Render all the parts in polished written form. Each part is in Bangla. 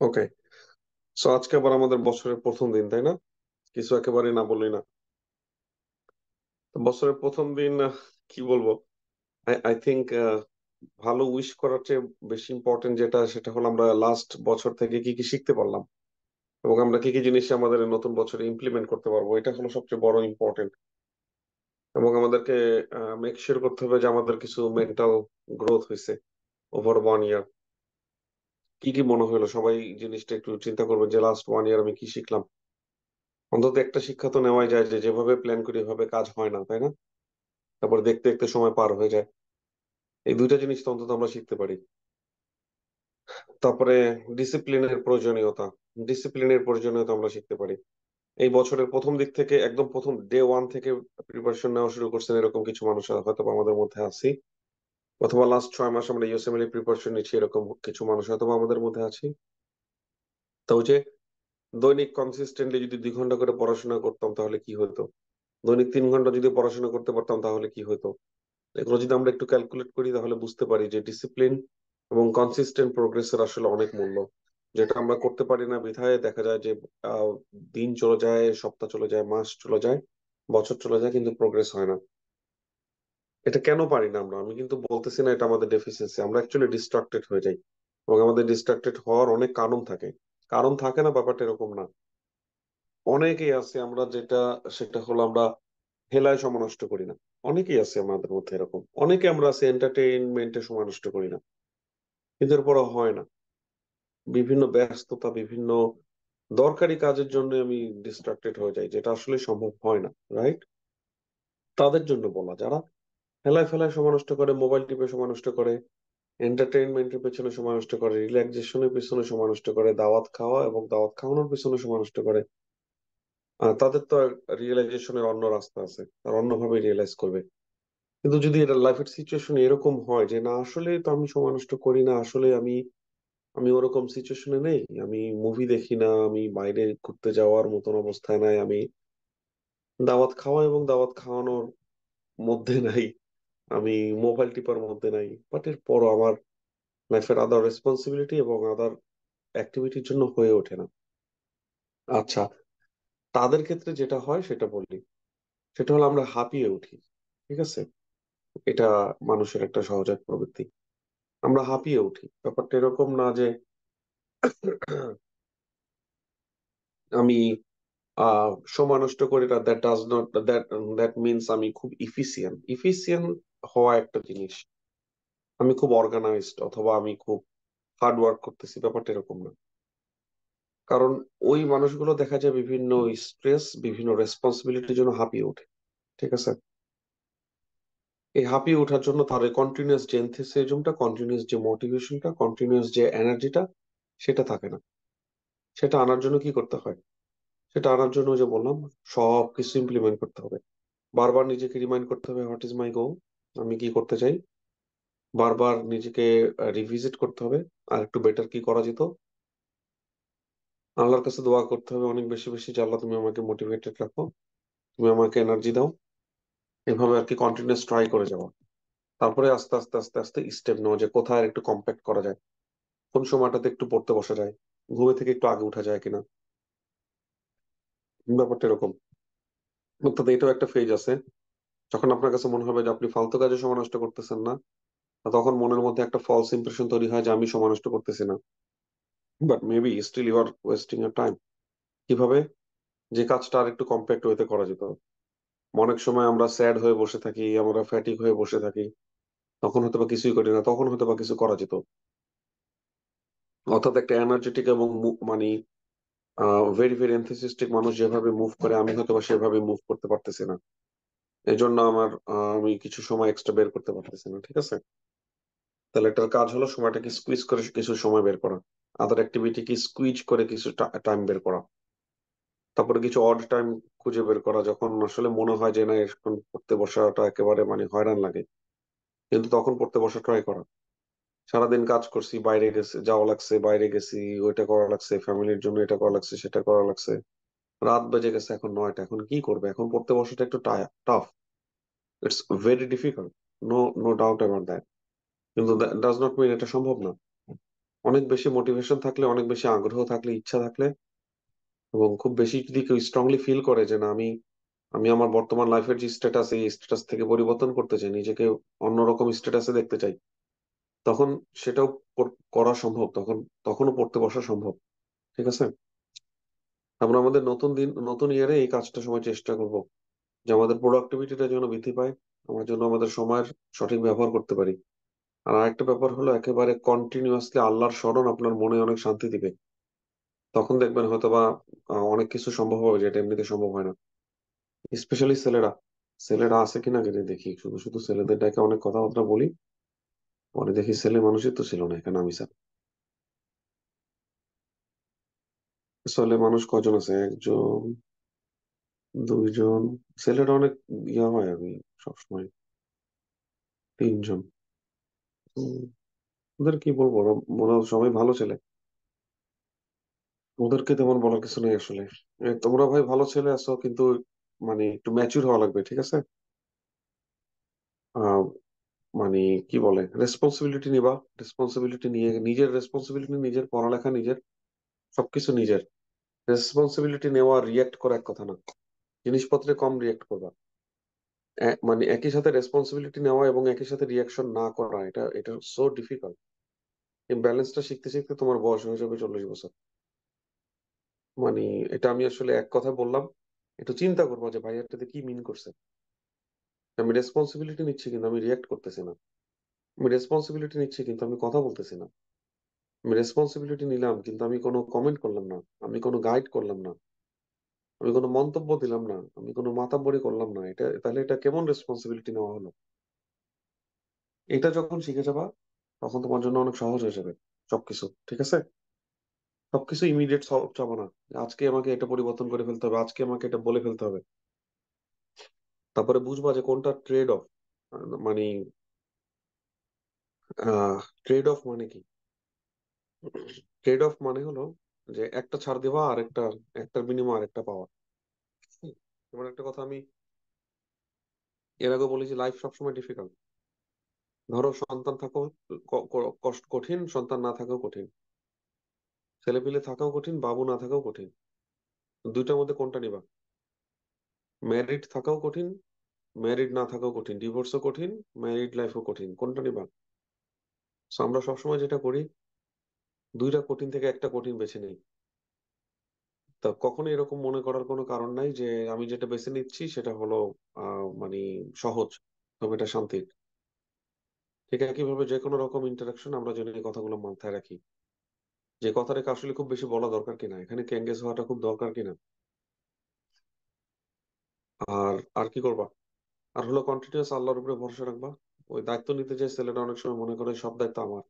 ওকে। সো আজকে আবার আমাদের বছরের প্রথম দিন, তাই না? কিছু একেবারে না বললি না। তো বছরের প্রথম দিন কি বলবো, আই আই থিঙ্ক ভালো উইশ করার চেয়ে বেশি ইম্পর্টেন্ট যেটা, সেটা হলো আমরা লাস্ট বছর থেকে কি কি শিখতে পারলাম এবং আমরা কি কি জিনিস আমাদের এই নতুন বছরে ইমপ্লিমেন্ট করতে পারবো, এটা হলো সবচেয়ে বড় ইম্পর্টেন্ট। এবং আমাদেরকে মেক শিওর করতে হবে যে আমাদের কিছু মেন্টাল গ্রোথ হয়েছে ওভার 1 ইয়ার। কি কি মনে হলো সবাই জিনিসটা একটু চিন্তা করবে যে লাস্ট 1 ইয়ার আমি কি শিখলাম। অন্তত একটা শিক্ষা তো নেওয়াই যায় যে যেভাবে প্ল্যান করি এভাবে কাজ হয় না, তাই না? তারপর দেখতে দেখতে সময় পার হয়ে যায়। এই দুইটা জিনিস তো অন্তত আমরা শিখতে পারি। তারপরে ডিসিপ্লিনের প্রয়োজনীয়তা, ডিসিপ্লিনের প্রয়োজনীয়তা আমরা শিখতে পারি। এই বছরের প্রথম দিক থেকে, একদম প্রথম ডে 1 থেকে প্রিপারেশন নেওয়া শুরু করছেন এরকম কিছু মানুষ হয়তো বা আমাদের মধ্যে আছি, অথবা লাস্ট 6 মাস আমরা ইউএসএমএল এর প্রিপারেশন নিচ্ছি, এরকম কিছু মানুষ হয়তো বা আমাদের মধ্যে আছি। তো ওই যে দৈনিক কনসিস্টেন্টলি যদি 2 ঘন্টা করে পড়াশোনা করতাম তাহলে কি হতো, দৈনিক 3 ঘন্টা যদি পড়াশোনা করতে পারতাম তাহলে কি হতো, এগুলো যদি আমরা একটু ক্যালকুলেট করি তাহলে বুঝতে পারি যে ডিসিপ্লিন এবং কনসিস্টেন্ট প্রোগ্রেসের আসলে অনেক মূল্য, যেটা আমরা করতে পারি না বিধায় দেখা যায় যে আহ, দিন চলে যায়, সপ্তাহ চলে যায়, মাস চলে যায়, বছর চলে যায়, কিন্তু প্রোগ্রেস হয় না। এটা কেন পারি না আমরা? আমি কিন্তু বলতেছি না এটা আমাদের ডেফিসিয়েন্সি, আমরা অ্যাকচুয়ালি ডিস্ট্রাক্টেড হয়ে যাই। এবং আমাদের ডিস্ট্রাক্টেড হওয়ার অনেক কারণ থাকে। কারণ থাকে না ব্যাপারটা এরকম না। অনেকেই আছে আমরা যেটা, সেটা হলো আমরা হেলায় সময় নষ্ট করি না। অনেকেই আছে আমাদের মধ্যে এরকম, অনেকে আমরা আছে এন্টারটেইনমেন্টে সময় নষ্ট করি না, কিন্তু এরপরে হয় না। বিভিন্ন ব্যস্ততা, বিভিন্ন দরকারি কাজের জন্য আমি ডিস্ট্রাক্টেড হয়ে যাই, যেটা আসলে সম্ভব হয় না, রাইট? তাদের জন্য বলা, যারা হেলায় ফেলায় সময় নষ্ট করে, মোবাইল টিপে সময় নষ্ট করে, এন্টারটেইনমেন্টের পেছনে সময় নষ্ট করে, রিল্যাক্সেশনের পেছনে সময় নষ্ট করে, দাওয়াত খাওয়া এবং দাওয়াত খাওয়ানোর পেছনে সময় নষ্ট করে, তাদের তো রিয়েলাইজেশনের অন্য রাস্তা আছে, তারা অন্যভাবে রিয়েলাইজ করবে। কিন্তু যদি এটা লাইফের সিচুয়েশন এরকম হয় যে না আসলে তো আমি সময় নষ্ট করি না, আসলে আমি আমি ওরকম সিচুয়েশনে নেই, আমি মুভি দেখি না, আমি বাইরে ঘুরতে যাওয়ার মতন অবস্থায় নাই, আমি দাওয়াত খাওয়া এবং দাওয়াত খাওয়ানোর মধ্যে নাই, আমি মোবাইল টিপার মধ্যে নাই, বাট এর পরও আমার লাইফের আদার রেসপন্সিবিলিটি এবং আদার অ্যাক্টিভিটির জন্য হয়ে ওঠে না। আচ্ছা, তাদের ক্ষেত্রে যেটা হয় সেটা বললি, সেটা হলো আমরা হাঁপিয়ে উঠি। ঠিক আছে? এটা মানুষের একটা সহজাত প্রবৃত্তি, আমরা হাঁপিয়ে উঠি। ব্যাপারটা এরকম না যে আমি সময় নষ্ট করি না, that does not that that means আমি খুব ইফিসিয়েন্ট। ইফিসিয়েন্ট হওয়া একটা জিনিস, আমি খুব অর্গানাইজড অথবা আমি খুব হার্ড ওয়ার্ক করতেছি, ব্যাপারটা এরকম না। কারণ ওই মানুষগুলো দেখা যায় বিভিন্ন স্ট্রেস, বিভিন্ন রেসপন্সিবিলিটির জন্য হাঁপিয়ে ওঠে। ঠিক আছে? এই হাঁপিয়ে ওঠার জন্য তার কন্টিনিউয়াস যে এনথুসিয়াজমটা, কন্টিনিউয়াস যে মোটিভেশনটা, কন্টিনিউয়াস যে এনার্জিটা, সেটা থাকে না। সেটা আনার জন্য কি করতে হয়? সেটা আনার জন্য ওই যে বললাম, সব কিছু ইমপ্লিমেন্ট করতে হবে। বারবার নিজেকে রিমাইন্ড করতে হবে হোয়াট ইজ মাই গোল, আমি কি করতে চাই। বারবার নিজেকে রিভিজিট করতে হবে, আর একটু বেটার কি করা যেত। আল্লাহর কাছে দোয়া করতে হবে অনেক বেশি বেশি যে আল্লাহ তুমি আমাকে মোটিভেটেড রাখো, তুমি আমাকে এনার্জি দাও। এভাবে আর কি কন্টিনিউয়াস ট্রাই করে যাওয়া। তারপরে আস্তে আস্তে আস্তে আস্তে স্টেপ নেওয়া, যে কোথায় আর একটু কম্প্যাক্ট করা যায়, কোন সময়টাতে একটু পড়তে বসা যায়, ঘুমে থেকে একটু আগে উঠা যায় কিনা। ব্যাপারটা এরকম। অর্থাৎ এটাও একটা ফেজ আছে, যখন আপনার কাছে মনে হবে যে আপনি ফালতু কাজে সময় নষ্ট করতেছেন না, তখন মনের মধ্যে একটা ফলস ইমপ্রেশন তৈরি হয় যে আমি সময় নষ্ট করতেছি না, but maybe still you are wasting your time. কিভাবে? যে কাজটা আর একটু কম্প্যাক্ট ওয়েতে করা যেত। অনেক সময় আমরা স্যাড হয়ে বসে থাকি, আমরা ফ্যাটিক হয়ে বসে থাকি, তখন হয়তো বা কিছুই করি না, তখন হয়তো বা কিছু করা যেত। অর্থাৎ একটা এনার্জেটিক এবং মানে ভেরি ভেরি এনথুসিয়াস্টিক মানুষ যেভাবে মুভ করে, আমি হয়তো বা সেভাবে মুভ করতে পারতেছি না। এই জন্য আমার আমি কিছু সময় এক্সট্রা বের করতে পারতেছি না। ঠিক আছে? তাহলে এটার কাজ হলো সময়টাকে স্কুইজ করে কিছু সময় বের করা, আদার অ্যাক্টিভিটি কি স্কুইজ করে কিছু টাইম বের করা। তারপরে কিছু অড টাইম খুঁজে বের করা, যখন আসলে মনে হয় যে না এখন পড়তে বসাটা একেবারে মানে হয়রান লাগে, কিন্তু তখন পড়তে বসা ট্রাই করা। সারাদিন কাজ করছি, বাইরে গেছে যাওয়া লাগছে, বাইরে গেছি, ওইটা করা লাগছে, ফ্যামিলির জন্য এটা করা লাগছে, সেটা করা লাগছে, রাত বেজে গেছে এখন 9টা, এখন কি করবে? এখন পড়তে বসাটা একটু tough, it's very difficult, no no doubt about that. কিন্তু ডাজ নট মিন এটা সম্ভব না। অনেক বেশি মোটিভেশন থাকলে, অনেক বেশি আগ্রহ থাকলে, ইচ্ছা থাকলে, এবং খুব বেশি যদি কেউ স্ট্রংলি ফিল করে যে না, আমি আমি আমার বর্তমান লাইফের যে স্ট্যাটাস, এই স্ট্যাটাস থেকে পরিবর্তন করতে চাই, নিজেকে অন্যরকম স্ট্যাটাসে দেখতে চাই, তখন সেটাও করা সম্ভব। তখনও পড়তে বসা সম্ভব। ঠিক আছে? আমরা আমাদের নতুন দিন, নতুন ইয়ারে এই কাজটা সময় চেষ্টা করব যে আমাদের প্রোডাক্টিভিটিটা যেন বৃদ্ধি পায়, আমরা যেন আমাদের সময়ের সঠিক ব্যবহার করতে পারি। আর আরেকটা ব্যাপার হলো, একেবারে কন্টিনিউয়াসলি আল্লাহর স্মরণ আপনার মনে অনেক শান্তি দিবে। তখন দেখবেন হয়তোবা অনেক কিছু সম্ভব হবে যেটা এমনিতে সম্ভব হয় না। স্পেশালি ছেলেরা, ছেলেরা আছে কিনা গেলে দেখি, শুধু শুধু ছেলেদের ডাকে অনেক কথাবার্তা বলি, পরে দেখি ছেলে মানুষই তো ছিল না, এখানে আমি স্যার। ছেলে মানুষ কজন আছে? একজন, দুইজন। ছেলেরা অনেক ইয়া হয়, আমি সবসময় তিনজন। উম, ওদের কি বলবো, ওরা সবাই ভালো ছেলে, ওদেরকে তেমন বলার কিছু নেই আসলে। তোমরা ভাই ভালো ছেলে আছো, কিন্তু মানে একটু ম্যাচিউর হওয়া লাগবে, ঠিক আছে? আহ মানে কি বলে, রেসপন্সিবিলিটি নিবা, রেসপন্সিবিলিটি নিয়ে নিজের রেসপন্সিবিলিটি, নিজের পড়ালেখা নিজের, সবকিছু নিজের। রেসপন্সিবিলিটি নেওয়া রিয়েক্ট করা এক কথা না, জিনিসপত্রে কম রিয়েক্ট করবা। মানে একই সাথে রেসপন্সিবিলিটি নেওয়া এবং একই সাথে রিয়াকশন না করা, এটা এটা সো ডিফিকাল্ট। এই ব্যালেন্সটা শিখতে শিখতে তোমার বয়স হয়ে যাবে 40 বছর। মানে এটা আমি আসলে এক কথা বললাম, একটু চিন্তা করবো যে ভাই এটাতে কি মিন করছে। আমি রেসপন্সিবিলিটি নিচ্ছি কিন্তু আমি রিয়েক্ট করতেছি না। আমি রেসপন্সিবিলিটি নিচ্ছি কিন্তু আমি কথা বলতেছি না। আমি রেসপন্সিবিলিটি নিলাম কিন্তু আমি কোনো কমেন্ট করলাম না, আমি কোনো গাইড করলাম না, আমি কোনো মন্তব্য দিলাম না, আমি কোনো মাতাব্বরি করলাম না। এটা তাহলে এটা কেমন রেসপন্সিবিলিটি নেওয়া হলো? এটা যখন শিখে যাবা, তখন তোমার জন্য অনেক সহজ হয়ে যাবে সবকিছু। ঠিক আছে? সবকিছু ইমিডিয়েট সলভ চাবো না যে আজকে আমাকে এটা পরিবর্তন করে ফেলতে হবে, আজকে আমাকে এটা বলে ফেলতে হবে। তারপরে বুঝবা যে কোনটা ট্রেড অফ। মানে ট্রেড অফ মানে কি? ট্রেড অফ মানে হলো যে একটা ছাড় দেওয়া আর একটা, একটার বিনিময়ে আরেকটা পাওয়া। এবার একটা কথা আমি এর আগে বলেছি, লাইফ সবসময় ডিফিকাল্ট। ধরো সন্তান থাকো, কষ্ট কঠিন, সন্তান না থাকাও কঠিন, ছেলেপিলে থাকাও কঠিন, বাবু না থাকাও কঠিন। দুইটার মধ্যে কোনটা নিবা? ম্যারিড থাকাও কঠিন, ম্যারিড না থাকাও কঠিন, ডিভোর্সও কঠিন, ম্যারিড লাইফও কঠিন, কোনটা নিবা? So আমরা সবসময় যেটা করি, দুইটা কঠিন থেকে একটা কঠিন বেছে নিই। তা কখনো এরকম মনে করার কোনো কারণ নাই যে আমি যেটা বেছে নিচ্ছি সেটা হলো মানে সহজ, তবে এটা শান্তির। ঠিক একইভাবে যে কোনো রকম ইন্টারাকশন আমরা যেন এই কথাগুলো মাথায় রাখি, যে কথাটাকে আসলে খুব বেশি বলা দরকার কিনা, এখানে কি এঙ্গেজ হওয়াটা খুব দরকার কিনা। আর আর কি করবা? আর হলো কন্টিনিউয়াস আল্লাহর উপরে ভরসা রাখবা। ওই দায়িত্ব নিতে যে ছেলেটা অনেক সময় মনে করে সব দায়িত্ব আমার,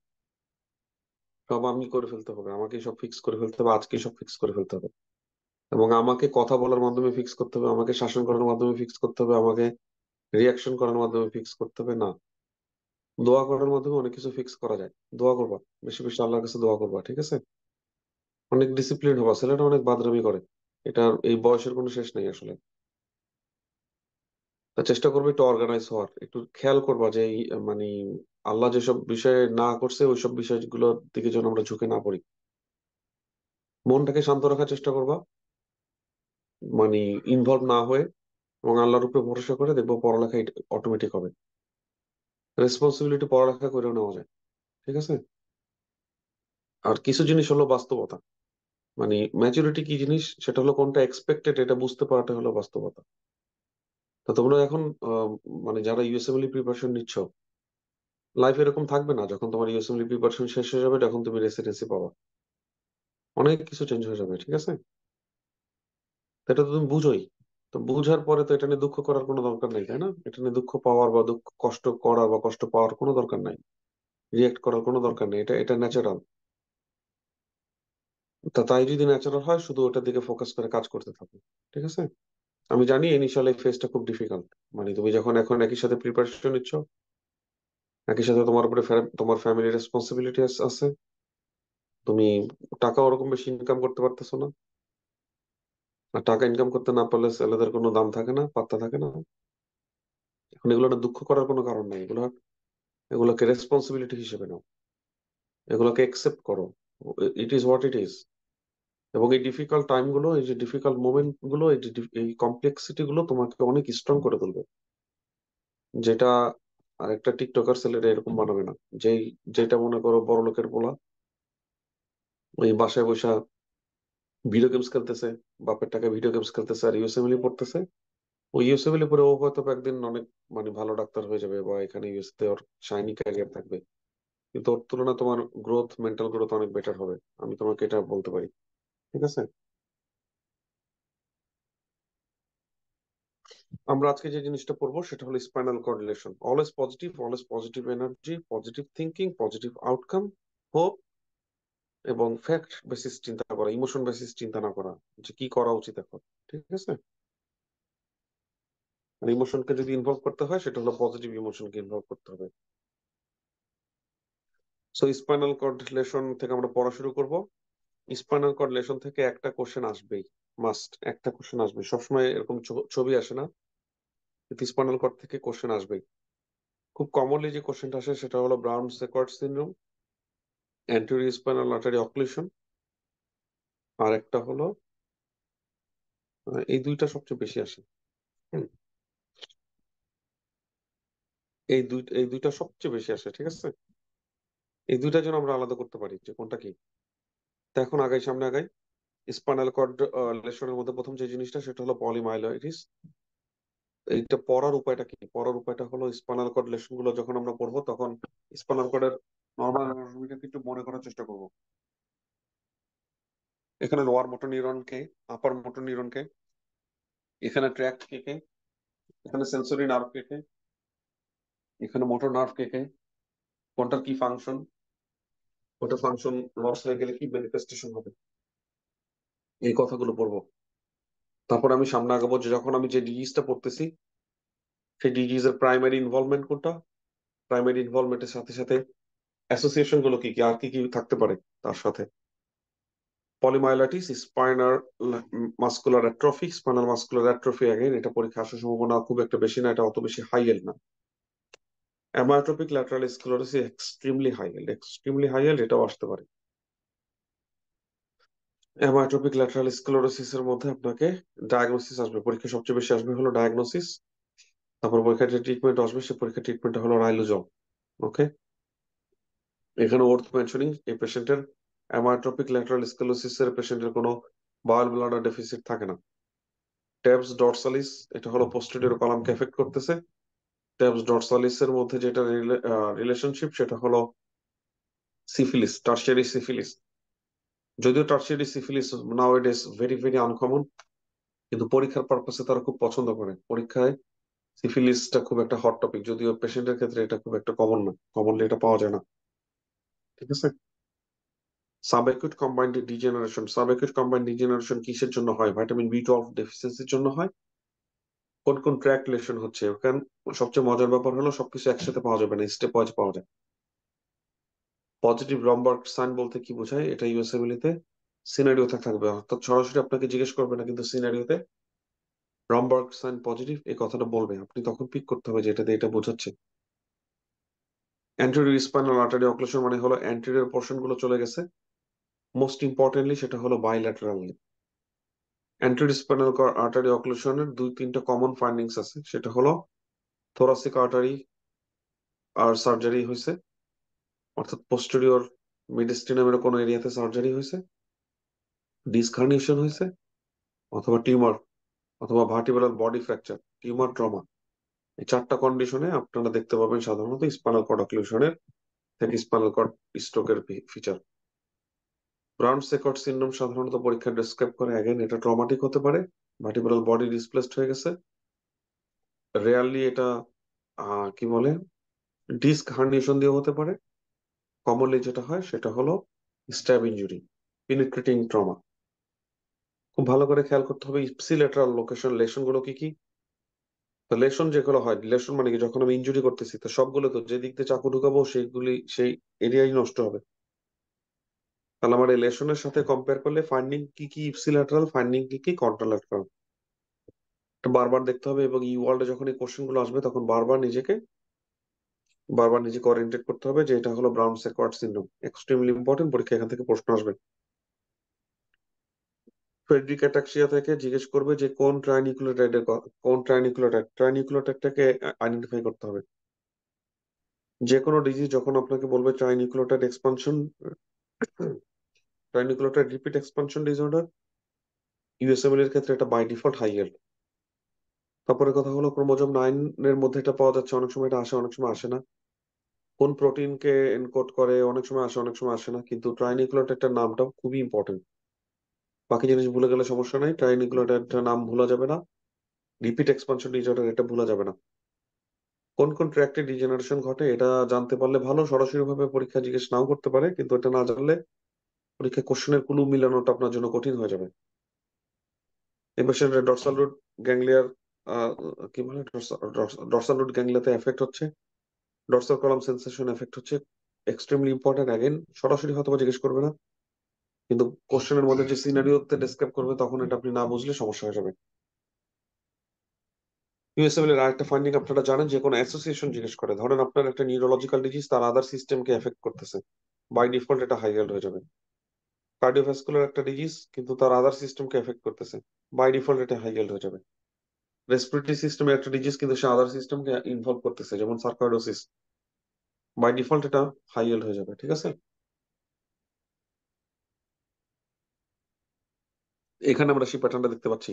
সব আমি করে ফেলতে হবে, আমাকে সব ফিক্স করে ফেলতে হবে, আজকে সব ফিক্স করে ফেলতে হবে, এবং আমাকে কথা বলার মাধ্যমে ফিক্স করতে হবে, আমাকে শাসন করার মাধ্যমে ফিক্স করতে হবে, আমাকে রিয়াকশন করার মাধ্যমে ফিক্স করতে হবে না। দোয়া করার মাধ্যমে অনেক কিছু ফিক্স করা যায়। দোয়া করবা, বেশি বেশি আল্লাহর কাছে দোয়া করবা। ঠিক আছে? অনেক ডিসিপ্লিন হবা। ছেলেটা অনেক বাদরামি করে, এটার এই বয়সের কোনো শেষ নেই আসলে। তা চেষ্টা করবে একটু অর্গানাইজ হওয়ার, একটু খেয়াল করবা যে মানে আল্লাহ যেসব বিষয়ে না করছে ওইসব বিষয়গুলোর দিকে যেন আমরা ঝুঁকে না পড়ি। মনটাকে শান্ত রাখার চেষ্টা করবা, মানে ইনভলভ না হয়ে, এবং আল্লাহর উপরে ভরসা করে দেখবো পড়ালেখা অটোমেটিক হবে। রেসপন্সিবিলিটি পড়ালেখা করেও নেওয়া যায়। ঠিক আছে? আর কিছু জিনিস হলো বাস্তবতা। মানে ম্যাচুরিটি কি জিনিস, সেটা হলো কোনটা এক্সপেক্টেড এটা বুঝতে পারাটা হলো বাস্তবতা। তো তোমরা এখন মানে যারা ইউএসএমএলই প্রিপারেশন নিচ্ছ, লাইফ এরকম থাকবে না। যখন তোমার ইউএসএমএলই প্রিপারেশন শেষ হয়ে যাবে তখন তুমি রেসিডেন্সি পাবা, অনেক কিছু চেঞ্জ হয়ে যাবে। ঠিক আছে? তো এটা তো তুমি বুঝোই। তো বুঝার পরে তো এটা নিয়ে দুঃখ করার কোনো দরকার নেই, তাই না? এটা নিয়ে দুঃখ পাওয়ার বা দুঃখ, কষ্ট করার বা কষ্ট পাওয়ার কোনো দরকার নাই, রিয়েক্ট করার কোনো দরকার নেই। এটা এটা ন্যাচারাল। তা তাই যদি ন্যাচারাল হয়, শুধু ওটার দিকে ফোকাস করে কাজ করতে থাকো। ঠিক আছে? আমি জানি ইনিশিয়াল এই ফেজটা খুব ডিফিকাল্ট। মানে তুমি যখন এখন একই সাথে প্রিপারেশন নিচ্ছ, একই সাথে তোমার উপরে তোমার ফ্যামিলি রেসপন্সিবিলিটি আছে, তুমি টাকা ওরকম বেশি ইনকাম করতে পারতেছো না। আর টাকা ইনকাম করতে না পারলে ছেলেদের কোনো দাম থাকে না, পাত্তা থাকে না। এখন এগুলো না দুঃখ করার কোনো কারণ নেই, এগুলোকে রেসপন্সিবিলিটি হিসেবে নাও। এগুলোকে একসেপ্ট করো। It is what it is. এবং এই ডিফিকাল্ট টাইম গুলো, এই যে ডিফিকাল্ট মোমেন্ট গুলো, এই কমপ্লেক্সিটি গুলো তোমাকে অনেক স্ট্রং করে তুলবে, যেটা আরেকটা টিকটকার ছেলেরা এরকম বানাবে না। যেই যেটা মনে করো বড় লোকের পোলা ওই বাসায় বসে ভিডিও গেমস খেলতেছে, বাপের টাকা ভিডিও গেমস খেলতেছে আর ইউএসএমএল পড়তেছে, ওই ইউএসএমএল পরে ও হয়তো বা একদিন অনেক মানে ভালো ডাক্তার হয়ে যাবে বা এখানে ইউএসতে ওর শাইনি ক্যারিয়ার থাকবে, কিন্তু ওর তুলনায় তোমার গ্রোথ, মেন্টাল গ্রোথ অনেক বেটার হবে। আমি তোমাকে এটা বলতে পারি। ঠিক আছে। আমরা আজকে যে জিনিসটা পড়বো সেটা হলো spinal cord relation. Always positive, always positive energy, positive thinking, positive outcome, hope, এবং ফ্যাক্ট বেসিস চিন্তা করা, ইমোশন বেসিস চিন্তা না করা যে কি করা উচিত এখন। ঠিক আছে। আর ইমোশনকে যদি ইনভলভ করতে হয় সেটা হলো পজিটিভ ইমোশনকে ইনভলভ করতে হবে। সো স্পাইনাল কর্ড রিলেশন থেকে আমরা পড়া শুরু করব। স্পাইনাল কর্ড রিলেশন থেকে একটা কোশ্চেন আসবেই, মাস্ট একটা কোশ্চেন আসবে। সবসময় এরকম ছবি আসে না, কিন্তু স্পাইনাল কর্ড থেকে কোশ্চেন আসবেই। খুব কমনলি যে কোশ্চেনটা আসে সেটা হলো Brown Sequard syndrome, anterior spinal artery occlusion, আর একটা হলো এই দুইটা সবচেয়ে বেশি আসে। হুম, এই দুইটা সবচেয়ে বেশি আসে। ঠিক আছে। এই দুইটার জন্য আমরা আলাদা করতে পারি যে কোনটা কি। তো এখন আগাই, সামনে আগাই। স্পাইনাল কর্ড লেশনের মধ্যে প্রথম যে জিনিসটা সেটা হলো পলিমাইলোইটিস। এইটা পড়ার উপায়টা কি? পড়ার উপায়টা হলো স্পাইনাল কর্ড লেশন গুলো যখন আমরা পড়বো তখন স্পাইনাল কর্ডের নর্মাল অ্যানাটমিটাকে একটু মনে করার চেষ্টা করব। এখানে লোয়ার মোটর নিউরন কে, আপার মোটর নিউরন কে, এখানে ট্র্যাক্ট কে কে, এখানে সেন্সরি নার্ভ কে কে, এখানে মোটর নার্ভ কে কে, কোনটার কি ফাংশন, ওটা ফাংশন লস হয়ে গেলে কি ম্যানিফেস্টেশন হবে, এই কথাগুলো পড়বো। তারপর আমি সামনে আগাবো যে যখন আমি যে ডিজিজটা পড়তেছি সেই ডিজিজের প্রাইমারি ইনভলভমেন্ট কোনটা, প্রাইমারি ইনভলভমেন্টের সাথে সাথে অ্যাসোসিয়েশন গুলো কি কি, আর কি কি থাকতে পারে তার সাথে। Poliomyelitis, spinal muscular atrophy, spinal muscular atrophy, again এটা পরীক্ষা আসার সম্ভাবনা খুব একটা বেশি না, এটা অত বেশি হাই এল না। অ্যামায়োট্রপিক ল্যাটারাল স্ক্লেরোসিস এক্সট্রিমলি হাই এল, এক্সট্রিমলি হাই এল, এটাও আসতে পারে। অ্যামায়োট্রপিক ল্যাটারাল স্ক্লেরোসিস এর মধ্যে আপনাকে ডায়াগনোসিস আসবে, পরীক্ষা সবচেয়ে বেশি আসবে হলো ডায়াগনোসিস। তারপর পরীক্ষার যে ট্রিটমেন্ট আসবে সে পরীক্ষার ট্রিটমেন্টটা হলো রাইলোজল। ওকে। এখানে ওর্থ মেনশনিং, এই পেশেন্টের অ্যামায়োট্রপিক ল্যাটারাল স্ক্লেরোসিস এর পেশেন্টের কোনো বায়োল ব্লাডার ডেফিসিট থাকে না। ট্যাবস ডরসালিস, এটা হলো পোস্টেরিয়র কলামকে এফেক্ট করতেছে। ট্যাবস ডরসালিস এর মধ্যে যেটা রিলেশনশিপ সেটা হলো সিফিলিস, টার্সিয়ারি সিফিলিস। যদিও tertiary syphilis now it is very very uncommon, কিন্তু পরীক্ষার পারপাসে তারা খুব পছন্দ করে। পরীক্ষায় সিফিলিসটা খুব একটা হট টপিক, যদিও পেশেন্টের ক্ষেত্রে এটা খুব একটা কমন না, কমনলি এটা পাওয়া যায় না। ঠিক আছে। সাবঅ্যাকুট কম্বাইন্ড ডিজেনারেশন, সাবঅ্যাকুট কম্বাইন্ড ডিজেনারেশন কিসের জন্য হয়? ভিটামিন বি 12 ডেফিসিয়েন্সির জন্য হয়। কোন কোন ট্র্যাক লেশন হচ্ছে ওখানে? সবচেয়ে মজার ব্যাপার হলো সবকিছু একসাথে পাওয়া যাবে না, স্টেপ ওয়াইজ পাওয়া যায়। পজিটিভ রমবার্গ সাইন বলতে কি বোঝায়? এটা ইউএসএমএল তে সিনারিওতে থাকবে, অর্থাৎ সরাসরি আপনাকে জিজ্ঞেস করবে না, কিন্তু সিনারিওতে রমবার্গ সাইন পজিটিভ এই কথাটা বলবে, আপনি তখন পিক করতে হবে যে এটা দিয়ে এটা বোঝাচ্ছে। অ্যান্টেরিয়র স্পাইনাল আর্টারি অক্লুশন মানে হলো অ্যান্টেরিয়র পোর্শন গুলো চলে গেছে। মোস্ট ইম্পর্টেন্টলি সেটা হলো বাইল্যাটারালি। অ্যান্টেরিয়র স্পাইনাল আর্টারি অক্লুশনের দুই তিনটা কমন ফাইন্ডিংস আছে, সেটা হলো থোরাসিক আর্টারি আর সার্জারি হয়েছে, অর্থাৎ পোস্টেরিয়র মিডিস্টিনামের কোনো এরিয়াতে সার্জারি হয়েছে, ডিস্ক হার্নিয়েশন হয়েছে, অথবা টিউমার, অথবা vertebral body fracture, tumour, trauma. এই চারটা কন্ডিশনে আপনারা দেখতে পাবেন সাধারণত স্পাইনাল কর্ড অক্লুশনের থেকে স্পাইনাল কর্ড স্ট্রোকের ফিচার। ব্রাউন সেকট সিনড্রোম সাধারণত পরীক্ষা ডেসক্রাইব করে, অ্যাগেন এটা ট্রমাটিক হতে পারে, ভার্টিব্রাল বডি ডিসপ্লেসড হয়ে গেছে। রেয়ারলি এটা কি বলে ডিস্ক হার্নিয়েশন দিয়ে হতে পারে। কমনলি যেটা হয় সেটা হলো স্ট্যাব ইনজুরি, পেনিট্রেটিং ট্রমা। খুব ভালো করে খেয়াল করতে হবে ইপসিলেটারাল লোকেশন লেশন গুলো কি কি। তো লেশন যেগুলো হয়, লেশন মানে কি, যখন আমি ইনজুরি করতেছি তো সবগুলো তো যে দিক দিয়ে চাকু ঢুকাবো সেইগুলি সেই এরিয়াই নষ্ট হবে। তাহলে আমার এই লেশনের সাথে কম্পেয়ার করলে ফাইন্ডিং কি কি ইপসিল্যাটারাল, ফাইন্ডিং কি কি কন্ট্রাল্যাটারাল, এটা বারবার দেখতে হবে। এবং ই ওয়ার্ল্ডে যখন এই কোশ্চেন গুলো আসবে তখন বারবার নিজেকে বারবার নিজেকে ওরিয়েন্টেড করতে হবে যে এটা হলো ব্রাউন সেকোয়ার্ড সিনড্রোম, এক্সট্রিমলি ইম্পর্টেন্ট, পরীক্ষা এখান থেকে প্রশ্ন আসবে। ফ্রেডরিক অ্যাটাক্সিয়া থেকে জিজ্ঞেস করবে যে কোন ট্রাইনিউক্লিওটাইডটাকে আইডেন্টিফাই করতে হবে। যে কোনো ডিজিজ যখন আপনাকে বলবে ট্রাইনিউক্লিওটাইড এক্সপানশন, ট্রাইনিউক্লিওটাইড রিপিট এক্সপানশন ডিসঅর্ডার, ইউএসএমএল এর ক্ষেত্রে এটা বাই ডিফল্ট হাই ইয়েল্ড। তারপরে কথা হলো ক্রোমোজোম 9 এর মধ্যে এটা পাওয়া যাচ্ছে, অনেক সময় এটা আসে অনেক সময় আসে না। কোন প্রোটিনকে এনকোড করে, অনেক সময় আসে অনেক সময় আসে না, কিন্তু ট্রাইনিউক্লিওটাইডটার নামটাও খুবই ইম্পর্টেন্ট। বাকি জিনিস ভুলে গেলে সমস্যা নাই, ট্রাইনিউক্লিওটাইডটার নাম ভোলা যাবে না, রিপিট এক্সপানশন ডিসঅর্ডার এটা ভোলা যাবে না। কোন কোন ট্র্যাক্টে ডিজেনারেশন ঘটে এটা জানতে পারলে ভালো, সরাসরি ভাবে পরীক্ষা জিজ্ঞেস নাও করতে পারে, কিন্তু এটা না জানলে পরীক্ষা কোশ্চেনের ক্লু মিলানোটা আপনার জন্য কঠিন হয়ে যাবে। এই পেশেন্টের ডর্সাল রুট গ্যাংলিয়ার কি বলে, ডর্সাল রুট গ্যাংলিয়াতে এফেক্ট হচ্ছে, ডর্সাল কলাম সেন্সেশন এফেক্ট হচ্ছে, এক্সট্রিমলি ইম্পর্টেন্ট। অ্যাগেন সরাসরি হয়তো বা জিজ্ঞেস করবে না, কিন্তু কোশ্চেনের মধ্যে যে সিনারিওতে ডেসক্রাইব করবে তখন এটা আপনি না বুঝলে সমস্যা হয়ে যাবে। ইউএসএমএল এর আরেকটা ফাইন্ডিং আপনারা জানেন, যে কোনো অ্যাসোসিয়েশন জিজ্ঞেস করে, ধরেন আপনার একটা নিউরোলজিক্যাল ডিজিজ তার আদার সিস্টেমকে এফেক্ট করতেছে, বাই ডিফল্ট এটা হাই হয়ে যাবে। কার্ডিওভাস্কুলার একটা ডিজিজ কিন্তু তার আদার সিস্টেমকে এফেক্ট করতেছে, বাই ডিফল্ট এটা হাই হয়ে যাবে। রেসপিরেটরি সিস্টেমের একটা ডিজিজ কিন্তু সে আদার সিস্টেমকে ইনভলভ করতেছে, যেমন সার্কোইডোসিস, বাই ডিফল্ট এটা হাই হয়ে যাবে। ঠিক আছে, এখানে আমরা সেই প্যাটার্নটা দেখতে পাচ্ছি।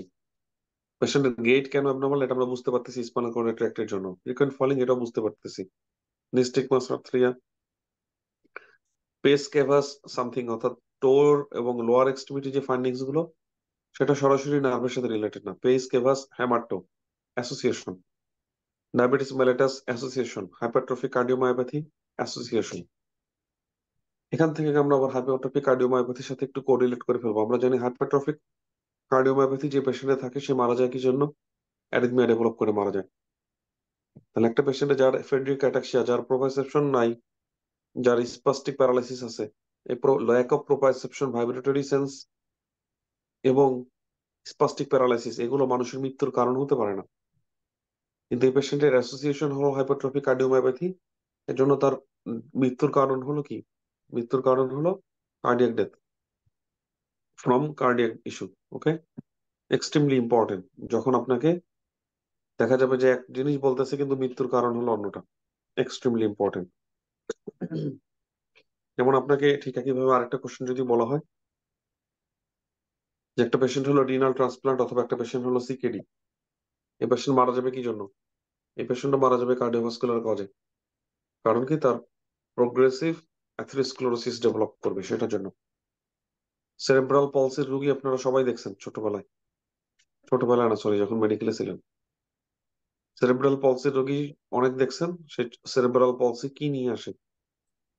পেশেন্টের গেট কেন অ্যাবনর্মাল এটা আমরা বুঝতে পারতেছি, স্পাইনাল কর্ড ট্র্যাক্টের জন্য ফ্রিকোয়েন্ট ফলিং এটাও বুঝতে পারতেছি, নিস্টিগমাস আর্থ্রিয়া, পেস কেভাস সামথিং, অর্থাৎ টোর এবং লোয়ার এক্সট্রিমিটি যে ফাইন্ডিংস গুলো সেটা সরাসরি নার্ভের সাথে রিলেটেড না। Pes cavus hammertoe association, diabetes mellitus association, hypertrophic cardiomyopathy association. এখান থেকে আমরা আবার হাইপারট্রফিক কার্ডিওমায়োপ্যাথির সাথে একটু কোরিলেট করে ফেলবো। আমরা জানি হাইপারট্রফিক কার্ডিওমায়োপ্যাথি যে পেশেন্টে থাকে সে মারা যায় কি জন্য? অ্যারিথমিয়া ডেভেলপ করে মারা যায়। তাহলে একটা পেশেন্টে যার ফ্রেডরিক অ্যাটাক্সিয়া, যার প্রোপ্রাইসেপশন নাই, যার স্পাস্টিক প্যারালাইসিস আছে, এই ল্যাক অফ প্রোপ্রাইসেপশন, ভাইব্রেটরি সেন্স এবং স্পাস্টিক প্যারালাইসিস এগুলো মানুষের মৃত্যুর কারণ হতে পারে না, কিন্তু এই পেশেন্টের অ্যাসোসিয়েশন হলো হাইপারট্রফিক কার্ডিওমায়োপ্যাথি। এর জন্য তার মৃত্যুর কারণ হলো কি? মৃত্যুর কারণ হলো cardiac death from cardiac issue. Okay, extremely important. যখন আপনাকে দেখা যাবে যে এক জিনিস বলতেছে কিন্তু মৃত্যুর কারণ হলো অন্যটা, এক্সট্রিমলি ইম্পর্টেন্ট। যেমন আপনাকে ঠিক একইভাবে আরেকটা কোশ্চেন যদি বলা হয় যে একটা পেশেন্ট হলো রিনাল ট্রান্সপ্লান্ট অথবা একটা পেশেন্ট হলো সিকেডি, এই পেশেন্ট মারা যাবে কি জন্য? এই পেশেন্টটা মারা যাবে কার্ডিওভাস্কুলার কজে। কারণ কি? তার প্রোগ্রেসিভ অ্যাথেরোস্ক্লেরোসিস ডেভেলপ করবে, সেটার জন্য। সেরেব্রাল পলসির রোগী আপনারা সবাই দেখছেন ছোটবেলায়, ছোটবেলায় না সরি, যখন মেডিকেলে ছিলেন। সেরেব্রাল পলসির রোগী অনেক দেখছেন। সে সেরেব্রাল পলসি কি নিয়ে আসে?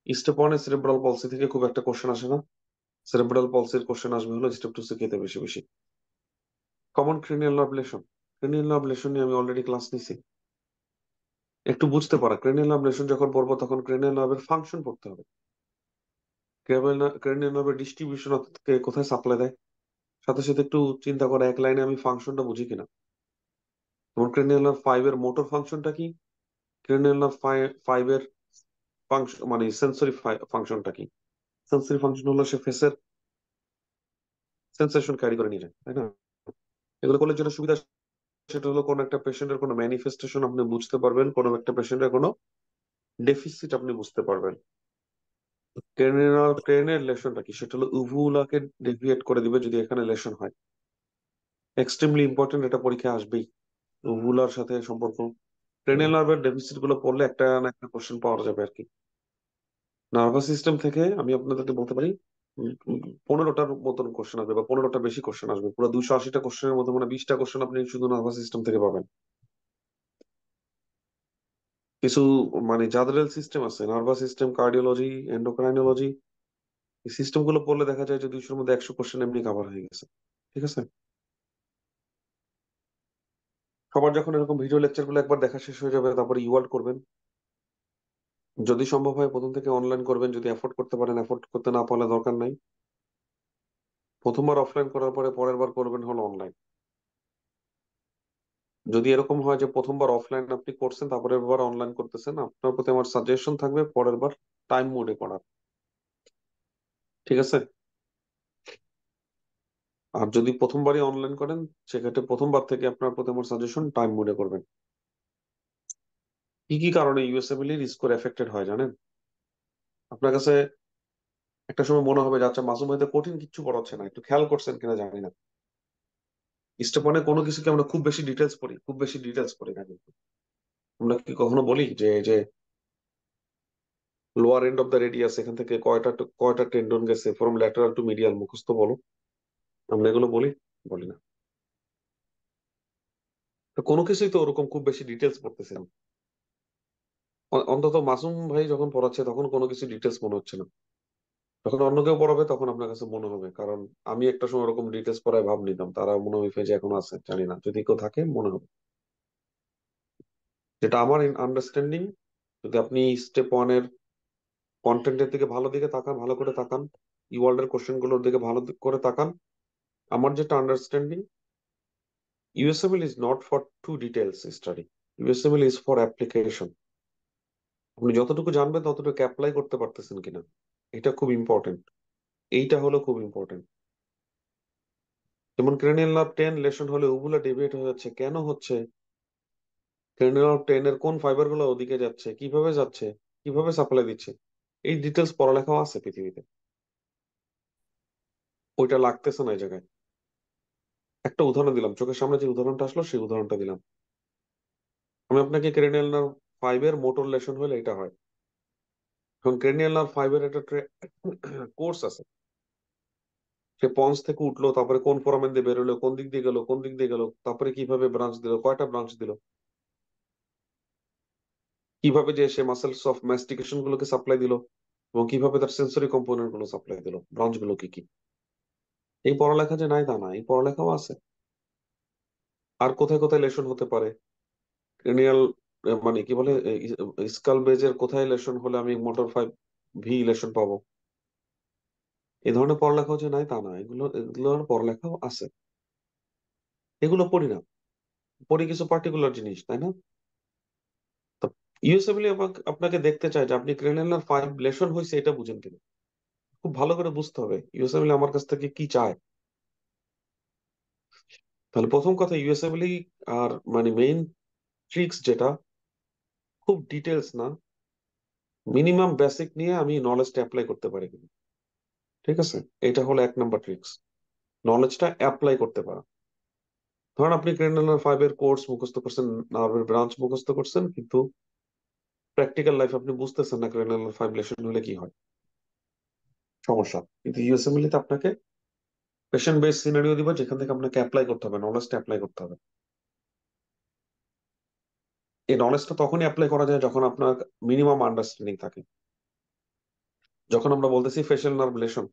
স্টেপ ওয়ানে সেরেব্রাল পলসি থেকে খুব একটা কোশ্চেন আসে না, সেরেব্রাল পলসির কোশ্চেন আসবে হলো স্টেপ টু সিকেতে বেশি বেশি। Common cranial nerve lesion, cranial nerve lesion নিয়ে আমি অলরেডি ক্লাস নিছি। একটু বুঝতে পারা, ক্রেনিয়াল নার্ভ লেশন যখন পড়বো তখন ক্রেনিয়াল নার্ভের ফাংশন পড়তে হবে, ক্রেনিয়াল নার্ভের ডিস্ট্রিবিউশন কোথায় সাপ্লাই দেয়, সাথে সাথে একটু চিন্তা করা এক লাইনে আমি ফাংশনটা বুঝি কিনা। যেমন ক্রেনিয়াল নার্ভ 5 এর মোটর ফাংশনটা কি, ক্রেনিয়াল নার্ভ 5 এর ফাংশন মানে সেন্সরি ফাংশনটা কি। সেন্সরি ফাংশন হলো সে ফেসের সেন্সেশন ক্যারি করে নিয়ে যায়, তাই না? এগুলো করলে যেটা সুবিধা সেটা হলো কোন একটা পেশেন্টের কোনো ম্যানিফেস্টেশন আপনি বুঝতে পারবেন, কোনো একটা পেশেন্টের কোনো ডেফিসিট আপনি বুঝতে পারবেন। ক্রেনের লেশনটা কি, সেটা হলো উভুলাকে ডেভিয়েট করে দিবে যদি এখানে লেশন হয়। এক্সট্রিমলি ইম্পর্টেন্ট, এটা পরীক্ষা আসবেই, উভুলার সাথে সম্পর্ক। ক্রেনিয়াল নার্ভের ডেফিসিট গুলো পড়লে একটা না একটা কোশ্চেন পাওয়া যাবে আর কি। নার্ভাস সিস্টেম থেকে আমি আপনাদেরকে বলতে পারি 15টার মতন কোশ্চেন আসবে, বা 15টা বেশি কোশ্চেন আসবে। পুরো 280টা কোশ্চেনের মধ্যে মানে 20টা কোশ্চেন আপনি শুধু নার্ভাস সিস্টেম থেকে পাবেন। কিছু মানে জাদরেল সিস্টেম আছে, নার্ভাস সিস্টেম, কার্ডিওলজি, এন্ডোক্রাইনোলজি, এই সিস্টেম গুলো পড়লে দেখা যায় যে 200-র মধ্যে 100 কোশ্চেন এমনি কভার হয়ে গেছে। ঠিক আছে, সবার যখন এরকম ভিডিও লেকচার গুলো একবার দেখা শেষ হয়ে যাবে তারপরে ইওয়ার্ড করবেন, যদি সম্ভব হয় প্রথম থেকে অনলাইন করবেন, যদি অ্যাফোর্ড করতে পারেন। অ্যাফোর্ড করতে না পারলে দরকার নাই, প্রথমবার অফলাইন করার পরে পরের বার করবেন হলো অনলাইন। যদি এরকম হয় যে প্রথমবার অফলাইন আপনি করছেন তারপরে এবার অনলাইন করতেছেন, আপনার প্রতি আমার সাজেশন থাকবে পরের বার টাইম মোডে করার। ঠিক আছে? আর যদি প্রথমবারই অনলাইন করেন, সেক্ষেত্রে প্রথমবার থেকে আপনার প্রতি আমার সাজেশন টাইম মোডে করবেন। কি কি কারণে ইউএসএবিলির স্কোর এফেক্টেড হয় জানেন? আপনার কাছে একটা সময় মনে হবে যে আচ্ছা, মাসুম ভাই তো কঠিন কিচ্ছু পড়াচ্ছে না, একটু খেয়াল করছেন কিনা জানি না। স্টেপ ওয়ানে কোনো কিছুকে আমরা খুব বেশি ডিটেলস পড়ি, খুব বেশি ডিটেলস পড়ি না কিন্তু। আমরা কি কখনো বলি যে যে lower end of the radius এখান থেকে কয়টা টেন্ডন গেছে ফ্রম ল্যাটারাল টু মিডিয়াল, মুখস্থ বলো? আমরা এগুলো বলি? বলি না। তো কোনো কিছুই তো ওরকম খুব বেশি ডিটেলস পড়তেছে না। অন্তত মাসুম ভাই যখন পড়াচ্ছে তখন কোনো কিছু ডিটেলস মনে হচ্ছে না। যখন অন্য কেউ পড়াবে তখন আপনার কাছে মনে হবে, কারণ আমি একটা সময় ওরকম ডিটেলস পড়ায় ভাব নিতাম, তারা মনে হয় যে এখন আছে জানি না, যদি কেউ থাকে মনে হবে। যেটা আমার আন্ডারস্ট্যান্ডিং, যদি আপনি স্টেপ ওয়ানের কন্টেন্টের দিকে ভালো দিকে তাকান, ভালো করে তাকান, ইওয়ার্ল্ড এর কোশ্চেন গুলোর দিকে ভালো করে তাকান, আমার যেটা understanding, USMLE is not for to details study, USMLE is for application. আপনি যতটুকু জানবেন ততটুকু অ্যাপ্লাই করতে পারতেছেন কিনা, এটা খুব ইম্পর্টেন্ট। এইটা হলো খুব ইম্পর্টেন্ট। যেমন ক্রেনিয়াল নার্ভ 10 লেশন হলে ওগুলো ডেভিয়েট হয়ে যাচ্ছে, কেন হচ্ছে? ক্রেনিয়াল নার্ভ 10 এর কোন ফাইবার গুলো ওদিকে যাচ্ছে, কিভাবে যাচ্ছে, কিভাবে সাপ্লাই দিচ্ছে, এই ডিটেলস পড়ালেখাও আছে পৃথিবীতে। ওইটা লাগতেছে না এই জায়গায়। একটা উদাহরণ দিলাম, চোখের সামনে যে উদাহরণটা আসলো সেই উদাহরণটা দিলাম। আমি আপনাকে ক্রেনিয়াল নার্ভ 5 এর মোটর লেশন হলে এটা হয়। এখন ক্রেনিয়াল নার্ভ 5 এর একটা কোর্স আছে। সে পন্স থেকে উঠলো, তারপরে কোন ফোরামেন দিয়ে বেরোলো, কোন দিক দিয়ে গেল, কোন দিক দিয়ে গেল, তারপরে কিভাবে ব্রাঞ্চ দিল, কয়টা ব্রাঞ্চ দিল, কিভাবে যে সে মাসেলস অফ ম্যাস্টিকেশন গুলোকে সাপ্লাই দিল, এবং কিভাবে তার সেন্সরি কম্পোনেন্ট গুলো সাপ্লাই দিল, ব্রাঞ্চ গুলো কি কি। এই পড়ালেখা যে নাই তা না, এই পড়ালেখাও আছে। আর কোথায় কোথায় লেশন হতে পারে, ক্রেনিয়াল মানে কি বলে, স্কাল বেজের কোথায় লেশন হলে আমি মোটর 5 ভি লেশন পাবো। এই ধরনের পড়ালেখাও যে নাই তা না, এগুলোর পড়ালেখাও আছে। এগুলো পড়ি না, পড়ি কিছু পার্টিকুলার জিনিস, তাই না? তো ইউএসএবলি আপনাকে দেখতে চায় যে আপনি ক্রেনেলার 5 লেশন হয়েছে এটা বুঝেন কিনা। খুব ভালো করে বুঝতে হবে ইউএসএবলি আমার কাছ থেকে কি চায়। তাহলে প্রথম কথা, ইউএসএবলি আর মানে মেইন ট্রিক্স যেটা, খুব ডিটেলস না, মিনিমাম বেসিক নিয়ে আমি নলেজটা অ্যাপ্লাই করতে পারি কিনা। ঠিক আছে? এটা হলো 1 নম্বর ট্রিক্স, নলেজটা অ্যাপ্লাই করতে পারা। ধরেন আপনি ক্রেনেলার 5 এর কোর্স মুখস্থ করছেন, নার্ভের ব্রাঞ্চ মুখস্থ করছেন, কিন্তু প্র্যাকটিক্যাল লাইফ আপনি বুঝতেছেন না ক্রেনেলার 5 লেশন হলে কি হয়। সমস্যা। কিন্তু ইউএসএমএল তে আপনাকে পেশেন্ট বেস সিনারিও দিবা যেখান থেকে আপনাকে অ্যাপ্লাই করতে হবে, নলেজটা অ্যাপ্লাই করতে হবে। এই নলেজটা তখনই অ্যাপ্লাই করা যায় যখন আপনার মিনিমাম আন্ডারস্ট্যান্ডিং থাকে। যখন আমরা বলতেছি facial nerve lesion,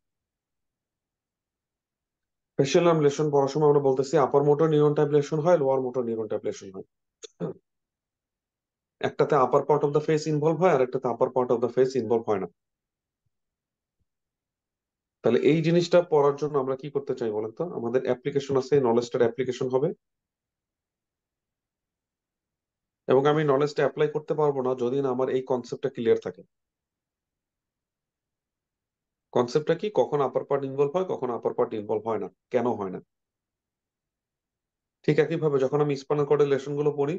facial nerve lesion পড়ার সময় আমরা বলতেছি upper motor neuron type lesion হয়, lower motor neuron type lesion হয়। একটাতে upper part of the face involve হয়, আর একটাতে upper part of the face involve হয় না। তাহলে এই জিনিসটা পড়ার জন্য আমরা কি করতে চাই বলেন তো? আমাদের অ্যাপ্লিকেশন আছে, নলেজটার অ্যাপ্লিকেশন হবে। এবং আমি নলেজটা অ্যাপ্লাই করতে পারবো না যদি না আমার এই কনসেপ্টটা ক্লিয়ার থাকে। কনসেপ্টটা কি, কখন আপার পার্ট ইনভলভ হয়, কখন আপার পার্ট ইনভলভ হয় না, কেন হয় না। ঠিক একই ভাবে যখন আমি স্পাইনাল কর্ডের লেসন গুলো পড়ি,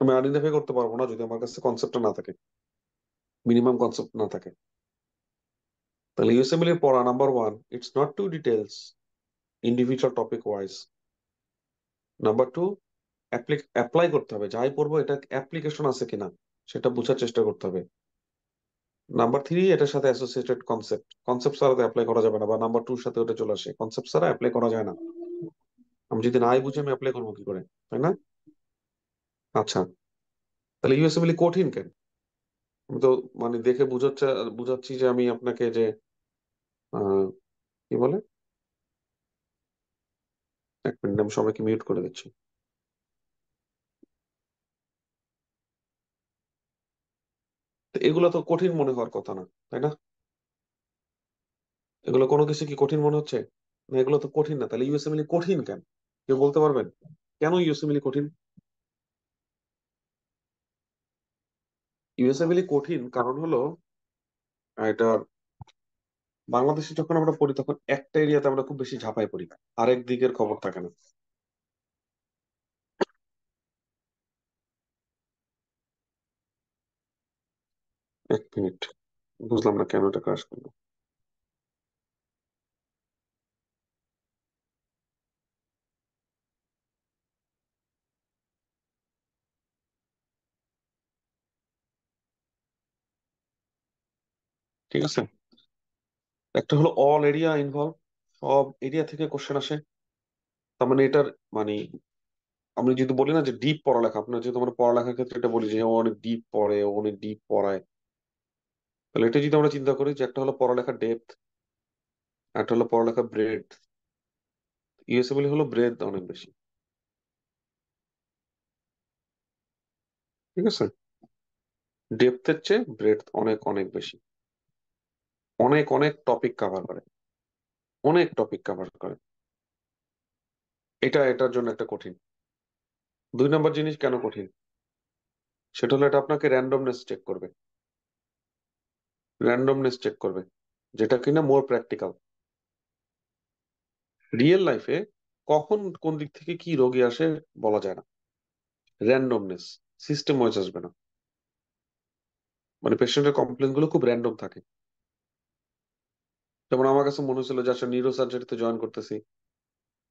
আমি আইডেন্টিফাই করতে পারবো না যদি আমার কাছে কনসেপ্টটা না থাকে, মিনিমাম কনসেপ্ট না থাকে। তাহলে ইউএসএমএল এর পড়া number one, it's not too details, individual topic wise. Number two, apply করতে হবে, যাই পড়বো এটা অ্যাপ্লিকেশন আছে কিনা সেটা বোঝার চেষ্টা করতে হবে। নাম্বার থ্রি, এটার সাথে অ্যাসোসিয়েটেড কনসেপ্ট, কনসেপ্ট ছাড়া তো অ্যাপ্লাই করা যাবে না, বা নাম্বার টুর সাথে ওটা চলে আসে, কনসেপ্ট ছাড়া অ্যাপ্লাই করা যায় না। আমি যদি নাই বুঝে আমি অ্যাপ্লাই করবো কি করে, তাই না? আচ্ছা, তাহলে ইউএসএমএল কঠিন কেন? আমি তো মানে দেখে বুঝাচ্ছি যে আমি আপনাকে যে কি বলে, 1 মিনিট, আমি সবাইকে মিউট করে দিচ্ছি। তো এগুলো তো কঠিন মনে হওয়ার কথা না, তাই না? এগুলো কোনো কিছু কি কঠিন মনে হচ্ছে? না, এগুলো তো কঠিন না, তাহলে ইউএসএমএল কঠিন কেন? কেউ বলতে পারবেন? কেন ইউএসএমএল কঠিন? ইউএসএমএল কঠিন কারণ হলো এটা বাংলাদেশে যখন আমরা পড়ি তখন একটা এরিয়াতে আমরা খুব বেশি ঝাঁপাই পড়ি, আরেক দিকের খবর থাকে না। 1 মিনিট, বুঝলাম না কেন এটা ক্রাশ করলো। ঠিক আছে, একটা হলো অল এরিয়া ইনভলভ, সব এরিয়া থেকে কোশ্চেন আসে। তার মানে এটার মানে আমি যদি বলি না যে ডিপ পড়ালেখা, আপনার যেহেতু আমরা পড়ালেখার ক্ষেত্রে এটা বলি যে ও অনেক ডিপ পড়ে, ও অনেক ডিপ পড়ায়, তাহলে এটা যদি আমরা চিন্তা করি যে একটা হলো পড়ালেখার ডেপথ, একটা হলো পড়ালেখার ব্রেড, ইউএসএ হলো ব্রেড অনেক বেশি। ঠিক আছে, ডেপথের চেয়ে ব্রেড অনেক অনেক বেশি, অনেক অনেক টপিক কভার করে, অনেক টপিক কভার করে। এটা এটার জন্য একটা কঠিন। 2 নম্বর জিনিস কেন কঠিন, সেটা হলো এটা আপনাকে র্যান্ডমনেস চেক করবে, র্যান্ডমনেস চেক করবে, যেটা কিনা মোর প্র্যাকটিক্যাল। রিয়েল লাইফে কখন কোন দিক থেকে কি রোগী আসে বলা যায় না, র্যান্ডমনেস, সিস্টেম ওয়াইজ আসবে না। মানে পেশেন্টের কমপ্লেন গুলো খুব র্যান্ডম থাকে। যেমন আমার কাছে মনে হচ্ছিল যে আসলে নিউরো সার্জারিতে জয়েন করতেছি,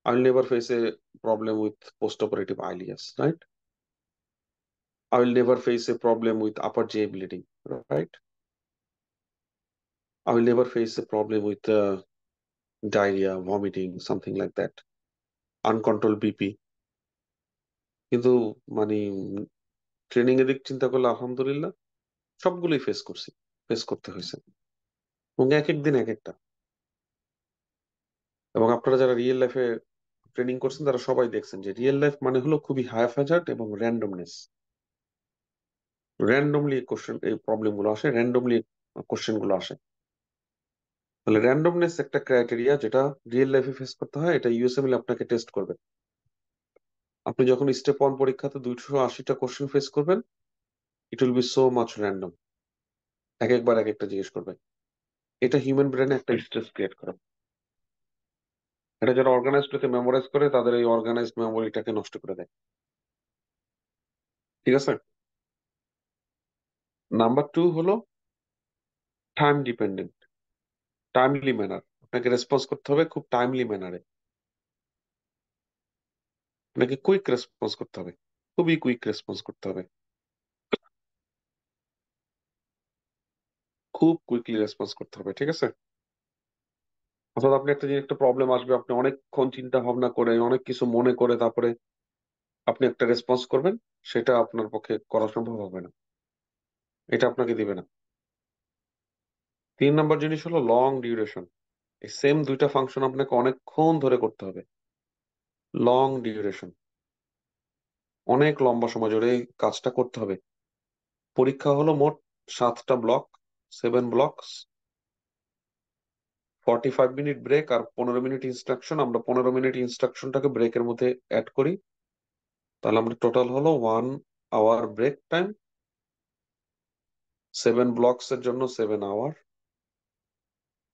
I will never face a problem with post operative ileus, right? I will never face a problem with upper GI bleeding, right? I will never face a problem with diarrhea, vomiting, something like that. Uncontrolled BP. কিন্তু মানে ট্রেনিং এর দিক চিন্তা করলে আলহামদুলিল্লাহ সবগুলোই ফেস করছি, ফেস করতে হয়েছে, এবং এক এক দিন এক একটা। এবং আপনারা যারা রিয়েল লাইফে ট্রেনিং করছেন তারা সবাই দেখছেন যে রিয়েল লাইফ মানে হলো খুবই হাই হ্যাজার্ড এবং র্যান্ডমনেস, র্যান্ডমলি কোশ্চেন এই প্রবলেম গুলো আসে, র্যান্ডমলি কোশ্চেন গুলো আসে। তাহলে র্যান্ডমনেস একটা ক্রাইটেরিয়া যেটা রিয়েল লাইফে ফেস করতে হয়, এটা ইউএসএমএল আপনাকে টেস্ট করবে। আপনি যখন স্টেপ 1 পরীক্ষাতে 280টা কোশ্চেন ফেস করবেন, it will be so much random, এক একবার এক একটা জিজ্ঞেস করবে। এটা হিউম্যান ব্রেনে একটা স্ট্রেস ক্রিয়েট করে। এটা যারা অর্গানাইজড ওয়েতে মেমোরাইজ করে তাদের এই অর্গানাইজড মেমোরিটাকে নষ্ট করে দেয়। ঠিক আছে, নাম্বার 2 হলো টাইম ডিপেন্ডেন্ট, টাইমলি ম্যানার। আপনাকে রেসপন্স করতে হবে খুব টাইমলি ম্যানারে, আপনাকে কুইক রেসপন্স করতে হবে, খুবই কুইক রেসপন্স করতে হবে, খুব কুইকলি রেসপন্স করতে হবে। ঠিক আছে, অর্থাৎ আপনি একটা যে একটা প্রবলেম আসবে, আপনি অনেকক্ষণ চিন্তা ভাবনা করে অনেক কিছু মনে করে তারপরে আপনি একটা রেসপন্স করবেন, সেটা আপনার পক্ষে করা সম্ভব হবে না, এটা আপনাকে দিবে না। 3 নম্বর জিনিস হলো লং ডিউরেশন। এই সেম দুইটা ফাংশন আপনাকে অনেকক্ষণ ধরে করতে হবে, লং ডিউরেশন, অনেক লম্বা সময় ধরে এই কাজটা করতে হবে। পরীক্ষা হলো মোট 7টা ব্লক, 7 ব্লকস, 45 মিনিট ব্রেক আর 15 মিনিট ইনস্ট্রাকশন। আমরা 15 মিনিট ইনস্ট্রাকশনটাকে ব্রেকের মধ্যে অ্যাড করি, তাহলে আমরা টোটাল হলো 1 আওয়ার ব্রেক টাইম, 7 ব্লকস এর জন্য 7 আওয়ার।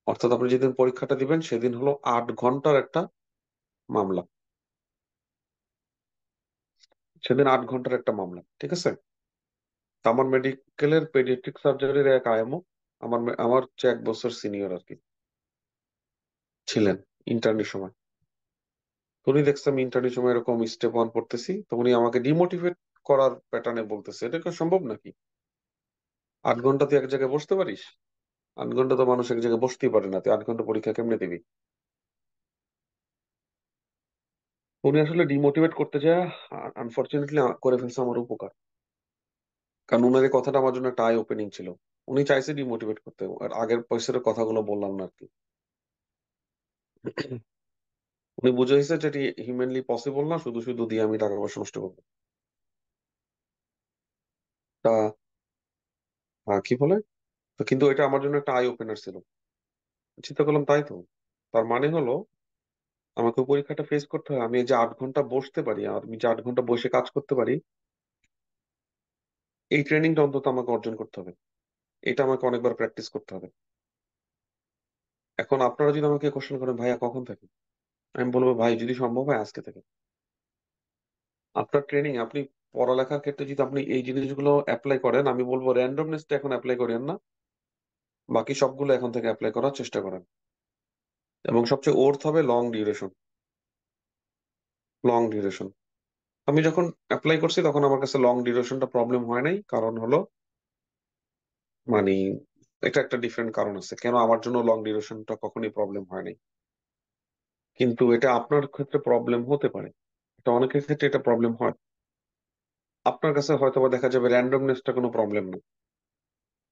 অর্থাৎ আপনি যেদিন পরীক্ষাটা দিবেন সেদিন হলো 8 ঘন্টার একটা মামলা, সেদিন 8 ঘন্টার একটা মামলা। ঠিক আছে, তো আমার মেডিকেলের পেডিয়াট্রিক সার্জারির এক আয়ামো, আমার চেয়ে 1 বছর সিনিয়র আর কি ছিলেন ইন্টার্নির সময়। তো উনি দেখছে আমি ইন্টার্নির সময় এরকম স্টেপ 1 পড়তেছি, তো উনি আমাকে ডিমোটিভেট করার প্যাটার্নে বলতেছে, এটা কি সম্ভব নাকি? 8 ঘন্টা তুই এক জায়গায় বসতে পারিস? 8 ঘন্টা তো মানুষ এক জায়গায় বসতেই পারে না, তুই 8 ঘন্টা পরীক্ষা কেমনে দিবি? উনি আসলে ডিমোটিভেট করতে যায়, আনফরচুনেটলি করে ফেলছে আমার উপকার, কারণ উনার এই কথাটা আমার জন্য একটা আই ওপেনিং ছিল। উনি চাইছে ডিমোটিভেট করতে, আর আগের পয়সার কথাগুলো বললাম না আর কি। উনি বুঝাইছে যে এটি হিউম্যানলি পসিবল না, শুধু শুধু দিয়ে আমি টাকা পয়সা নষ্ট করবো। তা কি বলে, তো কিন্তু এটা আমার জন্য একটা আই ওপেনার ছিল। চিন্তা করলাম তাই তো, তার মানে হলো আমাকে পরীক্ষাটা ফেস করতে হয়, আমি এই যে 8 ঘন্টা বসতে পারি, আর আমি যে 8 ঘন্টা বসে কাজ করতে পারি, এই ট্রেনিংটা অন্তত আমাকে অর্জন করতে হবে। এটা আমাকে অনেকবার প্র্যাকটিস করতে হবে। এখন আপনারা যদি আমাকে কোশ্চেন করেন, ভাইয়া কখন থেকে, আমি বলবো ভাই যদি সম্ভব হয় আজকে থেকে। আপনার ট্রেনিং, আপনি পড়ালেখার ক্ষেত্রে যদি আপনি এই জিনিসগুলো অ্যাপ্লাই করেন, আমি বলবো র্যান্ডমনেসটা এখন অ্যাপ্লাই করেন না, বাকি সবগুলো এখন থেকে অ্যাপ্লাই করার চেষ্টা করেন। এবং সবচেয়ে ওর্থ হবে লং ডিউরেশন। লং ডিউরেশন, আমি যখন অ্যাপ্লাই করছি তখন আমার কাছে লং ডিউরেশনটা প্রবলেম হয় নাই, কারণ হলো মানে এটা একটা ডিফারেন্ট কারণ আছে কেন আমার জন্য লং ডিউরেশনটা কখনোই প্রবলেম হয় নাই। কিন্তু এটা আপনার ক্ষেত্রে প্রবলেম হতে পারে, এটা অনেকের ক্ষেত্রে এটা প্রবলেম হয়। আপনার কাছে হয়তো বা দেখা যাবে র্যান্ডমনেসটা কোনো প্রবলেম না,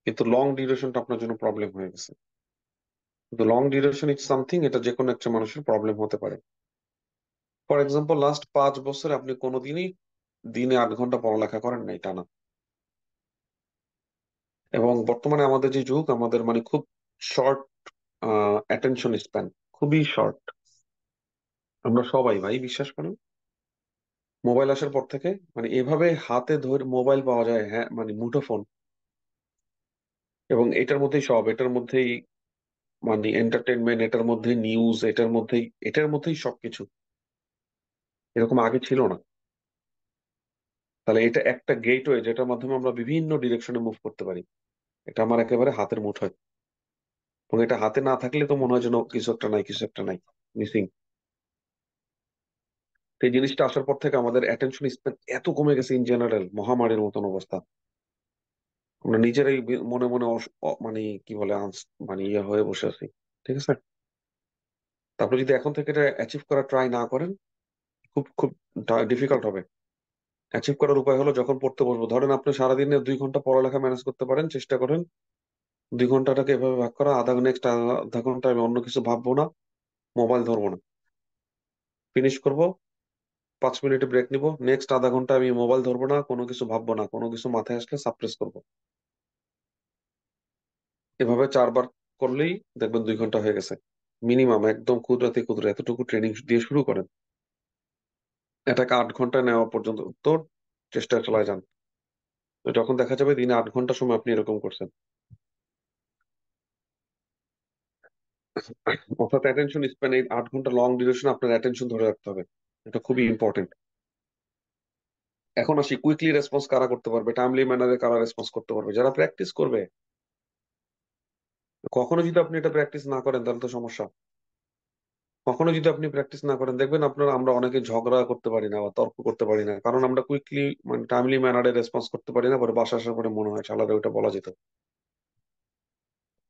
কিন্তু লং ডিউরেশনটা আপনার জন্য প্রবলেম হয়ে গেছে। কিন্তু লং ডিউরেশন ইজ সামথিং, এটা যে কোনো একটা মানুষের প্রবলেম হতে পারে। ফর এক্সাম্পল, লাস্ট 5 বছরে আপনি কোনোদিনই দিনে 8 ঘন্টা পড়ালেখা করেন নাই টানা। এবং বর্তমানে আমাদের যে যুগ, আমাদের মানে খুব শর্ট অ্যাটেনশন স্প্যান, খুবই শর্ট। আমরা সবাই ভাই বিশ্বাস করেন, মোবাইল আসার পর থেকে মানে এভাবে হাতে ধরে মোবাইল পাওয়া যায়, হ্যাঁ মানে মুঠোফোন, এবং এটার মধ্যেই সব, এটার মধ্যেই মানে এন্টারটেনমেন্ট, এটার মধ্যে নিউজ, এটার মধ্যেই সবকিছু। এরকম আগে ছিল না। তাহলে এটা একটা গেটওয়ে যেটার মাধ্যমে আমরা বিভিন্ন ডিরেকশনে মুভ করতে পারি। এটা আমার একেবারে হাতের মুঠোয়, এবং এটা হাতে না থাকলে তো মনে হয় যেন কিছু একটা নাই, কিছু একটা নাই, মিসিং। এই জিনিসটা আসার পর থেকে আমাদের অ্যাটেনশন স্প্যান এত কমে গেছে, ইন জেনারেল মহামারীর মতন অবস্থা। আমরা নিজেরাই মনে মনে মানে কি বলে মানে ইয়ে হয়ে বসে আছি। ঠিক আছে, তারপরে যদি এখন থেকে এটা অ্যাচিভ করার ট্রাই না করেন, খুব খুব ডিফিকাল্ট হবে। অ্যাচিভ করার উপায় হলো, যখন পড়তে বসবো, ধরেন আপনি সারাদিনে 2 ঘন্টা পড়ালেখা ম্যানেজ করতে পারেন, চেষ্টা করেন 2 ঘন্টাটাকে এভাবে ভাগ করা, নেক্সট আধা ঘন্টা আমি অন্য কিছু ভাববো না, মোবাইল ধরবো না, ফিনিশ করব, 5 মিনিটে ব্রেক নিব, নেক্সট আধা ঘন্টা আমি মোবাইল ধরবো না, কোনো কিছু ভাববো না, কোনো কিছু মাথায় আসলে সাপ্রেস করবো। এভাবে 4 বার করলেই দেখবেন 2 ঘন্টা হয়ে গেছে মিনিমাম। একদম ক্ষুদ্রাতি ক্ষুদ্র এতটুকু ট্রেনিং দিয়ে শুরু করেন, এটাকে 8 ঘন্টা নেওয়া পর্যন্ত তো চেষ্টা চালায় যান। তো যখন দেখা যাবে দিনে 8 ঘন্টা সময় আপনি এরকম করছেন, অর্থাৎ অ্যাটেনশন স্প্যান, এই 8 ঘন্টা লং ডিউরেশন আপনার অ্যাটেনশন ধরে রাখতে হবে। এটা খুবই ইম্পর্টেন্ট। এখন আসি, কুইকলি রেসপন্স কারা করতে পারবে, টাইমলি ম্যানারে কারা রেসপন্স করতে পারবে, যারা প্র্যাকটিস করবে। কখনো যদি আপনি এটা প্র্যাকটিস না করেন তাহলে তো সমস্যা। কখনো যদি আপনি প্র্যাকটিস না করেন, দেখবেন আপনার, আমরা অনেকে ঝগড়া করতে পারি না বা তর্ক করতে পারি না, কারণ আমরা কুইকলি মানে টাইমলি ম্যানারে রেসপন্স করতে পারি না, পরে বাসা আসার পরে মনে হয় শালারে ওটা বলা যেত।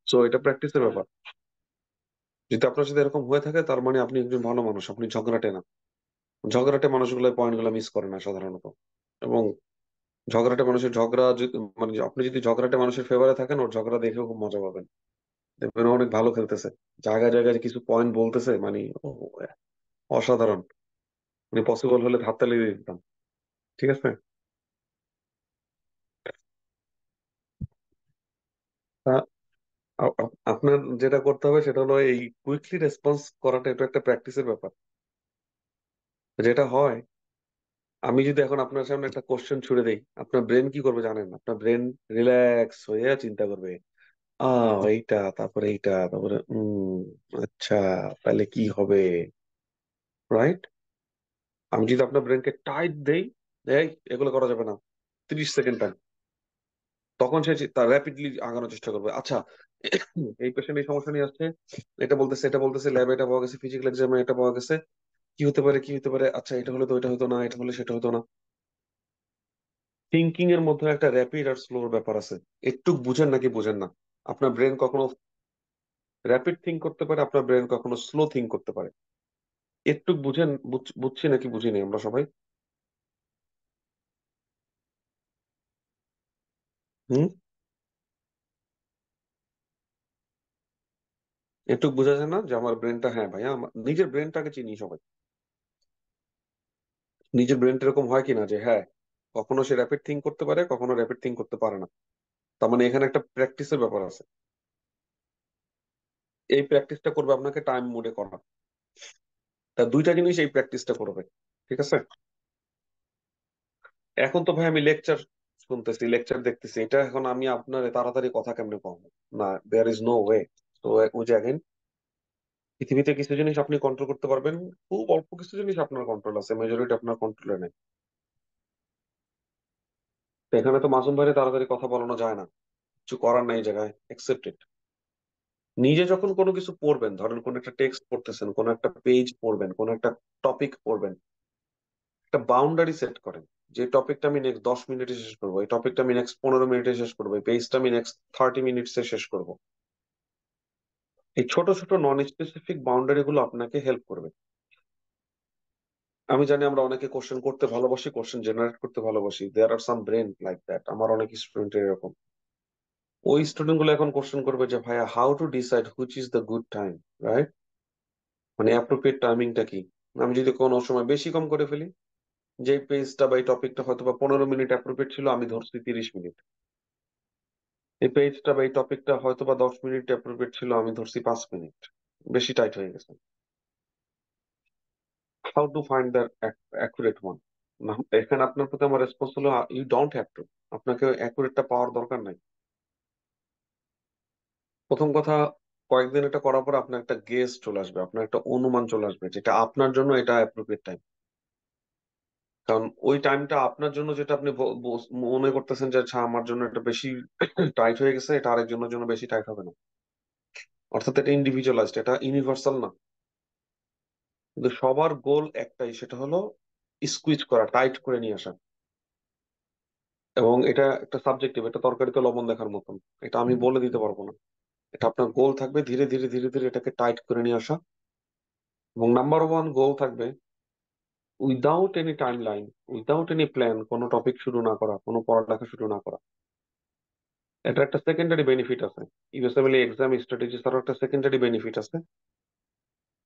সো এটা প্র্যাকটিসের ব্যাপার। যদি আপনার সাথে এরকম হয়ে থাকে, তার মানে আপনি একজন ভালো মানুষ, আপনি ঝগড়াটে না। ঝগড়াটে মানুষগুলো পয়েন্ট গুলো মিস করে না সাধারণত। এবং ঝগড়াটে মানুষের ঝগড়া মানে আপনি যদি ঝগড়াটে মানুষের ফেভারে থাকেন, ওর ঝগড়া দেখেও খুব মজা পাবেন। দেখবেন ও অনেক ভালো খেলতেছে, জায়গায় জায়গায় যে কিছু পয়েন্ট বলতেছে, মানে অসাধারণ। মানে পসিবল হলে হাততালি দিয়ে দিতাম। ঠিক আছে। তা আপনার যেটা করতে হবে সেটা হলো এই কুইকলি রেসপন্স করাটা, এটা একটা প্র্যাকটিসের ব্যাপার। যেটা হয়, আমি যদি এখন আপনার সামনে একটা কোশ্চেন ছুড়ে দেই, আপনার ব্রেন কি করবে জানেন? আপনার ব্রেন রিল্যাক্স হয়ে চিন্তা করবে, এইটা, তারপরে এইটা, তারপরে আচ্ছা, তাহলে কি হবে, রাইট? আমি যদি আপনার ব্রেনকে টাইট দেই, এই এগুলো করা যাবে না, 30 সেকেন্ড টাইম, তখন সে তার র্যাপিডলি আগানোর চেষ্টা করবে। আচ্ছা, এই পেশেন্ট এই সমস্যা নিয়ে আসছে, এটা বলতেছে, এটা বলতেছে, ল্যাবে এটা পাওয়া গেছে, ফিজিক্যাল এক্সামে এটা পাওয়া গেছে, কি হতে পারে, কি হতে পারে, আচ্ছা এটা হলে তো এটা হতো না, এটা হলে সেটা হতো না। থিঙ্কিং এর মধ্যে একটা র্যাপিড আর স্লোর ব্যাপার আছে। একটু বুঝেন নাকি বুঝেন না? আপনার ব্রেন কখনো র্যাপিড থিঙ্ক করতে পারে, আপনার ব্রেন কখনো স্লো থিঙ্ক করতে পারে। একটু বুঝেন, বুঝছি নাকি বুঝিনি আমরা সবাই? হুম। একটু বোঝা যায় না যে আমার ব্রেনটা, হ্যাঁ ভাইয়া, আমার নিজের ব্রেনটাকে চিনি সবাই। নিজের ব্রেনটা এরকম হয় কিনা যে হ্যাঁ, কখনো সে র্যাপিড থিঙ্ক করতে পারে, কখনো র্যাপিড থিঙ্ক করতে পারে না। তার মানে এখানে একটা প্র্যাকটিসের ব্যাপার আছে। এই প্র্যাকটিসটা করবে আপনাকে টাইম মোডে করা। তা দুইটা জিনিস এই প্র্যাকটিসটা করবে, ঠিক আছে? এখন তো ভাই আমি লেকচার শুনতেছি, লেকচার দেখতেছি, এটা এখন আমি আপনার তাড়াতাড়ি কথা কেমনে পাবো? না, দেয়ার ইজ নো ওয়ে। তো ওই যে again, পৃথিবীতে কিছু জিনিস আপনি কন্ট্রোল করতে পারবেন, খুব অল্প কিছু জিনিস আপনার কন্ট্রোল আছে, মেজরিটি আপনার কন্ট্রোলে নেই। তো এখানে তো মাসুম ভাইরে তাড়াতাড়ি কথা বলানো যায় না, কিছু করার নাই এই জায়গায়, অ্যাকসেপ্ট ইট। নিজে যখন কোনো কিছু পড়বেন, ধরেন কোন একটা টেক্সট পড়তেছেন, কোন একটা পেজ পড়বেন, কোন একটা টপিক পড়বেন, একটা বাউন্ডারি সেট করেন যে টপিকটা আমি নেক্সট 10 মিনিটে শেষ করবো, এই টপিকটা আমি নেক্সট 15 মিনিটে শেষ করবো, এই পেজটা আমি নেক্সট 30 মিনিটসে শেষ করবো। এই ছোট ছোট নন স্পেসিফিক বাউন্ডারি গুলো আপনাকে হেল্প করবে। আমি জানি আমরা অনেকে কোশ্চেন করতে ভালোবাসি, কোশ্চেন জেনারেট করতে ভালোবাসি, দেয়ার আর সাম ব্রেন লাইক দ্যাট, আমার অনেক স্টুডেন্টের এরকম। ওই স্টুডেন্ট গুলো এখন কোশ্চেন করবে যে ভাইয়া, how to decide which is the good time, right? মানে অ্যাপ্রোপ্রিয়েট টাইমিংটা কি? আমি যদি কোনো সময় বেশি কম করে ফেলি, যে পেজটা বা এই টপিকটা হয়তো বা 15 মিনিট অ্যাপ্রোপ্রিয়েট ছিল, আমি ধরছি 30 মিনিট। এই পেজটা বা এই টপিকটা হয়তো বা 10 মিনিট অ্যাপ্রোপ্রিয়েট ছিল, আমি ধরছি 5 মিনিট, বেশি টাইট হয়ে গেছে। How to find the accurate one? না, এখানে আপনার প্রতি আমার রেসপন্স হলো, ইউ ডোন্ট হ্যাভ টু, আপনাকে অ্যাকুরেটটা পাওয়ার দরকার নাই। প্রথম কথা, কয়েকদিন এটা করার পর আপনার একটা গেস চলে আসবে, আপনার একটা অনুমান চলে আসবে যেটা আপনার জন্য এটা অ্যাপ্রোপ্রিয়েট টাইম। কারণ ওই টাইমটা আপনার জন্য যেটা আপনি মনে করতেছেন যে আচ্ছা আমার জন্য এটা বেশি টাইট হয়ে গেছে, এটা আরেকজনের জন্য বেশি টাইট হবে না। অর্থাৎ এটা ইন্ডিভিজুয়ালাইজড, এটা ইউনিভার্সাল না। কিন্তু সবার গোল একটাই, সেটা হলো স্কুইজ করা, টাইট করে নিয়ে আসা। এবং এটা একটা সাবজেক্টিভ, এটা তরকারিতে লবণ দেখার মতন, এটা আমি বলে দিতে পারবো না। এটা আপনার গোল থাকবে ধীরে ধীরে ধীরে ধীরে এটাকে টাইট করে নিয়ে আসা। এবং নাম্বার ওয়ান গোল থাকবে, without any time line, without any plan কোনো টপিক শুরু না করা, কোনো পড়ালেখা শুরু না করা। এটা একটা সেকেন্ডারি বেনিফিট আছে, ইউএসএমএল এক্সাম স্ট্র্যাটেজি ছাড়াও একটা সেকেন্ডারি বেনিফিট আছে,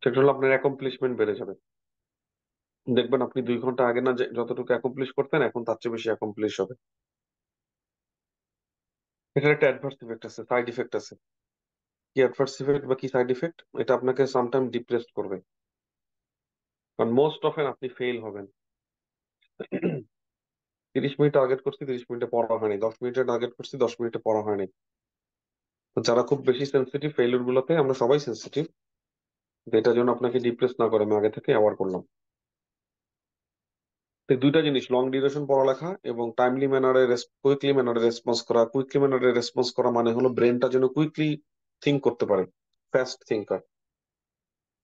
সেটা হলো আপনার অ্যাকমপ্লিশমেন্ট বেড়ে যাবে। দেখবেন আপনি 2 ঘন্টা আগে না যতটুকু অ্যাকমপ্লিশ করতেন, এখন তার চেয়ে বেশি অ্যাকমপ্লিশ হবে। এটার একটা অ্যাডভার্স ইফেক্ট আছে, সাইড ইফেক্ট আছে। কি অ্যাডভার্স ইফেক্ট বা কি সাইড ইফেক্ট? এটা আপনাকে সামটাইম ডিপ্রেসড করবে, কারণ মোস্ট অফেন আপনি ফেল হবেন। 30 মিনিট টার্গেট করছি, 30 মিনিটে পড়া হয়নি, 10 মিনিটে টার্গেট করছি, 10 মিনিটে পড়া হয়নি। তো যারা খুব বেশি সেন্সিটিভ, ফেলিউর গুলোতে, আমরা সবাই সেন্সিটিভ, এটার জন্য আপনাকে ডিপ্রেস না করে আমি আগে থেকে অ্যাওয়ার করলাম। তো এই দুইটা জিনিস, লং ডিউরেশন পড়ালেখা এবং টাইমলি ম্যানারে, কুইকলি ম্যানারে রেসপন্স করা। কুইকলি ম্যানারে রেসপন্স করা মানে হলো ব্রেনটা যেন কুইকলি থিঙ্ক করতে পারে, ফাস্ট থিঙ্কার।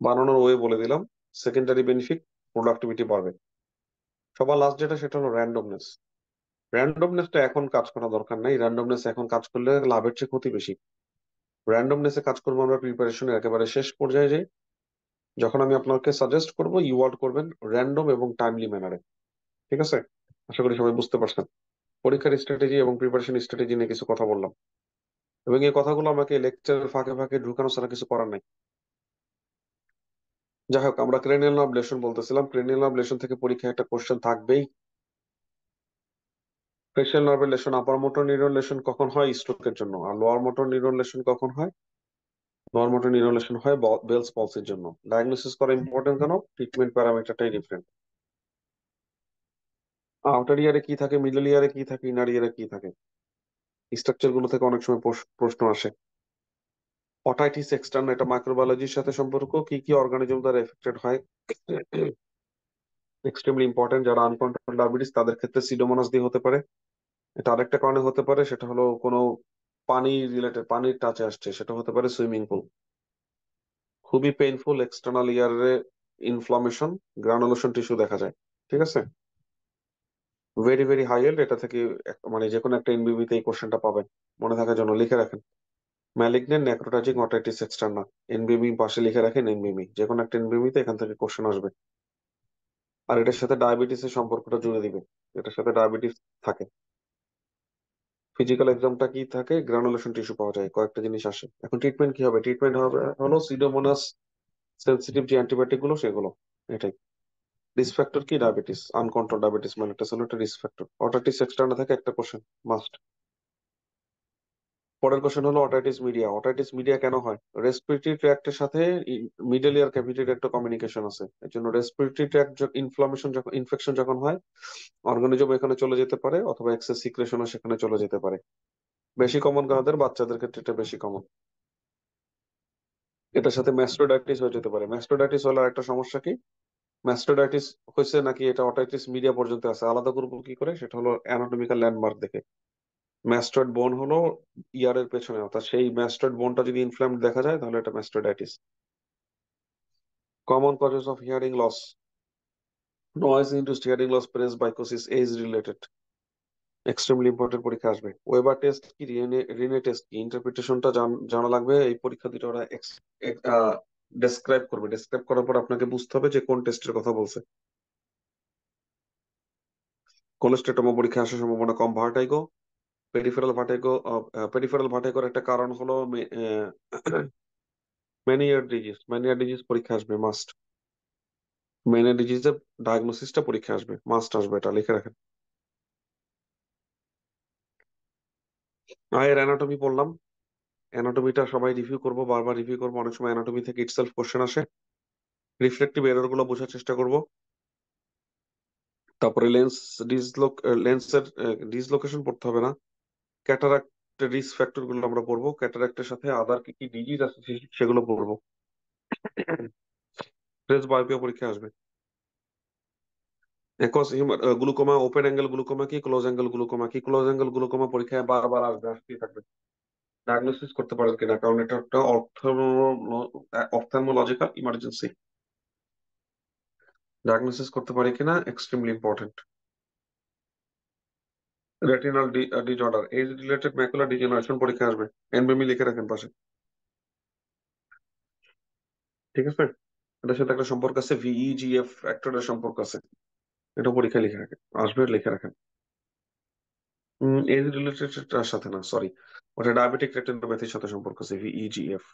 বানানোর ওয়ে বলে দিলাম। সেকেন্ডারি বেনিফিট, প্রোডাক্টিভিটি বাড়বে। সবার লাস্ট যেটা, সেটা হলো র্যান্ডমনেস। র্যান্ডমনেসটা এখন কাজ করা দরকার নাই, র্যান্ডমনেস এখন কাজ করলে লাভের চেয়ে ক্ষতি বেশি। র্যান্ডমনেসে কাজ করবো আমরা প্রিপারেশনের একেবারে শেষ পর্যায়ে যাই, যখন আমি আপনাকে সাজেস্ট করবো ইউ ওয়ার্ড করবেন র্যান্ডম এবং টাইমলি ম্যানারে। ঠিক আছে? আশা করি সবাই বুঝতে পারছেন। পরীক্ষার স্ট্র্যাটেজি এবং প্রিপারেশন স্ট্র্যাটেজি নিয়ে কিছু কথা বললাম, এবং এই কথাগুলো আমাকে লেকচারের ফাঁকে ফাঁকে ঢুকানো ছাড়া কিছু করার নাই। যাই হোক, আমরা ক্রেনিয়াল নার্ভ লেশন বলতেছিলাম, ক্রেনিয়াল নার্ভ লেশন থেকে পরীক্ষায় একটা কোশ্চেন থাকবেই। ফেশিয়াল নার্ভের lesion, upper motor neuron lesion কখন হয়? স্ট্রোকের জন্য। আর লোয়ার মোটর নিউরন লেশন কখন হয়? লোয়ার মোটর নিউরন লেশন হয় বেলস পলসির জন্য। ডায়াগনোসিস করা ইম্পর্টেন্ট কেন? Treatment প্যারামিটারটাই different. আউটার ইয়ারে কি থাকে, মিডল ইয়ারে কি থাকে, ইনার ইয়ারে কি থাকে, স্ট্রাকচার গুলো থেকে অনেক সময় প্রশ্ন আসে। অটাইটিস এক্সটার্ন, এটা মাইক্রোবায়োলজির সাথে সম্পর্ক, কি কি অর্গানিজম দ্বারা এফেক্টেড হয়, এক্সট্রিমলি ইম্পর্টেন্ট। যারা আনকন্ট্রোল ডায়াবেটিস, তাদের ক্ষেত্রে সিডোমোনাস দিয়ে হতে পারে। এটা আরেকটা কারণে হতে পারে, সেটা হলো কোনো পানি রিলেটেড, পানির টাচে আসছে, সেটা হতে পারে সুইমিং পুল। খুবই পেইনফুল এক্সটার্নাল ইয়ারে ইনফ্লামেশন, গ্রানুলেশন টিস্যু দেখা যায়। ঠিক আছে? ভেরি ভেরি হাই এন্ড, এটা থেকে মানে যে কোনো একটা এনবিবি তে এই কোশ্চেনটা পাবেন, মনে থাকার জন্য লিখে রাখেন। ম্যালিগন্যান্ট নেক্রোটাইজিং অটাইটিস এক্সটার্না, এনবিএমি পাশে লিখে রাখেন, এনবিএমি যে কোনো একটা এনবিএমি তে এখান থেকে কোশ্চেন আসবে। আর এটার সাথে ডায়াবেটিসের সম্পর্কটা জুড়ে দিবে, এটার সাথে ডায়াবেটিস থাকে। ফিজিক্যাল এক্সামটা কি থাকে? গ্রানুলেশন টিস্যু পাওয়া যায়, কয়েকটা জিনিস আসে। এখন ট্রিটমেন্ট কি হবে? ট্রিটমেন্ট হবে হলো সিডোমোনাস সেন্সিটিভ যে অ্যান্টিবায়োটিক গুলো, সেগুলো। এটাই। রিস্ক ফ্যাক্টর কি? ডায়াবেটিস, আনকন্ট্রোল ডায়াবেটিস মেলিটাস হলো একটা রিস্ক ফ্যাক্টর। অটাইটিস এক্সটার্না থাকে একটা কোশ্চেন মাস্ট। পরের কোশ্চেন হলো অটাইটিস মিডিয়া। অটাইটিস মিডিয়া কেন হয়? রেসপিরেটরি ট্র্যাক্টের সাথে মিডল ইয়ার ক্যাভিটির একটা কমিউনিকেশন আছে, এর জন্য রেসপিরেটরি ট্র্যাক্ট ইনফ্লামেশন যখন ইনফেকশন যখন হয়, অর্গানিজম এখানে চলে যেতে পারে অথবা এক্সেস সিক্রেশনও সেখানে চলে যেতে পারে। বেশি কমন কাদের? বাচ্চাদের ক্ষেত্রে এটা বেশি কমন। এটার সাথে ম্যাস্টোডাইটিস হয়ে যেতে পারে। ম্যাস্টোডাইটিস হলো একটা সমস্যা কি, ম্যাস্টোডাইটিস হয়েছে নাকি এটা অটাইটিস মিডিয়া পর্যন্ত আছে আলাদা করবো কি করে? সেটা হলো অ্যানাটমিক্যাল ল্যান্ডমার্ক দেখে। ম্যাস্টয়েড বোন হলো ইয়ারের পেছনে, অর্থাৎ সেই ম্যাস্টয়েড বোনটা যদি ইনফ্ল্যামড দেখা যায় তাহলে এটা mastoiditis. Common causes of hearing loss, noise induced hearing loss, presbycusis, age related. Extremely important পরীক্ষা আসবে। ওয়েবার টেস্ট কি, রিনে টেস্ট কি, ইন্টারপ্রিটেশনটা জানা লাগবে। এই পরীক্ষা দুটো ওরা ডেসক্রাইব করবে, ডেসক্রাইব করার পর আপনাকে বুঝতে হবে যে কোন টেস্টের কথা বলছে। কোলেস্টেটোমা পরীক্ষা আসার সম্ভাবনা কম। ভার্টাইগো, পেরিফেরাল ভার্টাইগো, পেরিফেরাল ভার্টাইগোর একটা কারণ হলো ম্যানিয়ার ডিজিজ। ম্যানিয়ার ডিজিজ পরীক্ষা আসবে মাস্ট। ম্যানিয়ার ডিজিজের ডায়াগনোসিসটা পরীক্ষা আসবে, মাস্ট আসবে, এটা লিখে রাখেন। আয়ের অ্যানাটমি পড়লাম, অ্যানাটমিটা সবাই রিভিউ করব, বারবার রিভিউ করবো, অনেক সময় অ্যানাটমি থেকে ইটসেলফ কোশ্চেন আসে। রিফ্লেক্টিভ এরর গুলো বোঝার চেষ্টা করব। তারপরে ডিসলোক লেন্সের ডিসলোকেশন পড়তে হবে না। ক্যাটারাক্ট রিস্ক ফ্যাক্টর গুলো আমরা পড়বো, ক্যাটারাক্টের সাথে আদার কি কি ডিজিজ আছে সেগুলো পড়বো। প্রেস বায়োপিয়া পরীক্ষা আসবে। একস গ্লুকোমা, ওপেন অ্যাঙ্গেল গ্লুকোমা কি, ক্লোজ অ্যাঙ্গেল গ্লুকোমা কি? ক্লোজ অ্যাঙ্গেল গ্লুকোমা পরীক্ষায় বারবার আসবে, আসতেই থাকবে। ডায়াগনোসিস করতে পারেন কিনা, কারণ এটা একটা অপথ্যালমোলজিক্যাল ইমার্জেন্সি। ডায়াগনোসিস করতে পারে কিনা extremely important. Retinal disorder, age related macular degeneration পরীক্ষা আসবে। এনবিএমই লিখে রাখেন পাশে, ঠিক আছে? এটার সাথে একটা সম্পর্ক আছে, ভিইজিএফ ফ্যাক্টরের সম্পর্ক আছে, এটা পরীক্ষা লিখে রাখেন, আসবে, লিখে রাখেন। এজ রিলেটেড সাথে না, সরি, ওটা ডায়াবেটিক রেটিনোপ্যাথির সাথে সম্পর্ক আছে, ভিইজিএফ।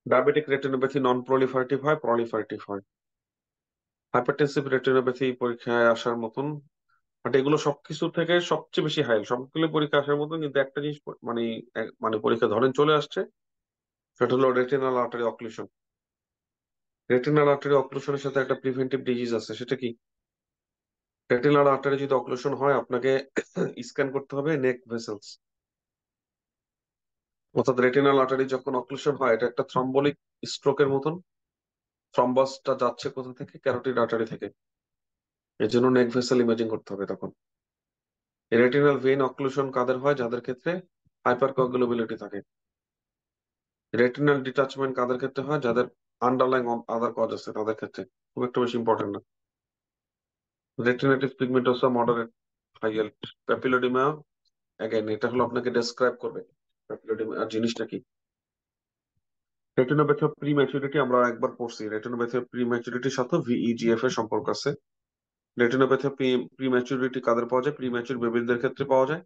ডায়াবেটিক রেটিনোপ্যাথি নন প্রলিফারেটিভ হয়, প্রলিফারেটিভ হয়। হাইপারটেনসিভ রেটিনোপ্যাথি পরীক্ষায় আসার মতন, বাট এগুলো সবকিছু থেকে সবচেয়ে বেশি হাই, সবগুলো পরীক্ষা আসার মতন, কিন্তু একটা জিনিস মানে মানে পরীক্ষা ধরেন চলে আসছে, সেটা হলো retinal artery occlusion. Retinal artery অক্লুশনের সাথে একটা প্রিভেন্টিভ ডিজিজ আছে, সেটা কি? রেটিনাল আর্টারি যদি অক্লুশন হয় আপনাকে স্ক্যান করতে হবে নেক ভেসেলস। অর্থাৎ রেটিনাল আর্টারি যখন অক্লুশন হয়, এটা একটা থ্রম্বোলিক স্ট্রোকের মতন। থ্রম্বাসটা যাচ্ছে কোথা থেকে? ক্যারোটিড আর্টারি থেকে। এর জন্য নেক ভেসেল ইমেজিং করতে হবে তখন। রেটিনাল ভেইন অক্লুশন কাদের হয়? যাদের ক্ষেত্রে হাইপার কোয়াগুলেবিলিটি থাকে। রেটিনাল ডিটাচমেন্ট কাদের ক্ষেত্রে হয়? যাদের আন্ডারলাইং আদার কজ আছে তাদের ক্ষেত্রে। খুব একটা বেশি ইম্পর্টেন্ট না। Retinitis pigmentosa moderate highest. Papilloedema, again এটা হলো আপনাকে ডেসক্রাইব করবে প্যাপিলোডিমা আর জিনিসটা কি। রেটিনোপ্যাথি অফ প্রি ম্যাচুরিটি আমরা একবার পড়ছি, রেটিনোপ্যাথি অফ প্রি ম্যাচুরিটির সাথে ভিইজিএফ এর সম্পর্ক আছে। রেটিনোপ্যাথি অফ প্রি ম্যাচুরিটি কাদের পাওয়া যায়? প্রি ম্যাচুর বেবিদের ক্ষেত্রে পাওয়া যায়,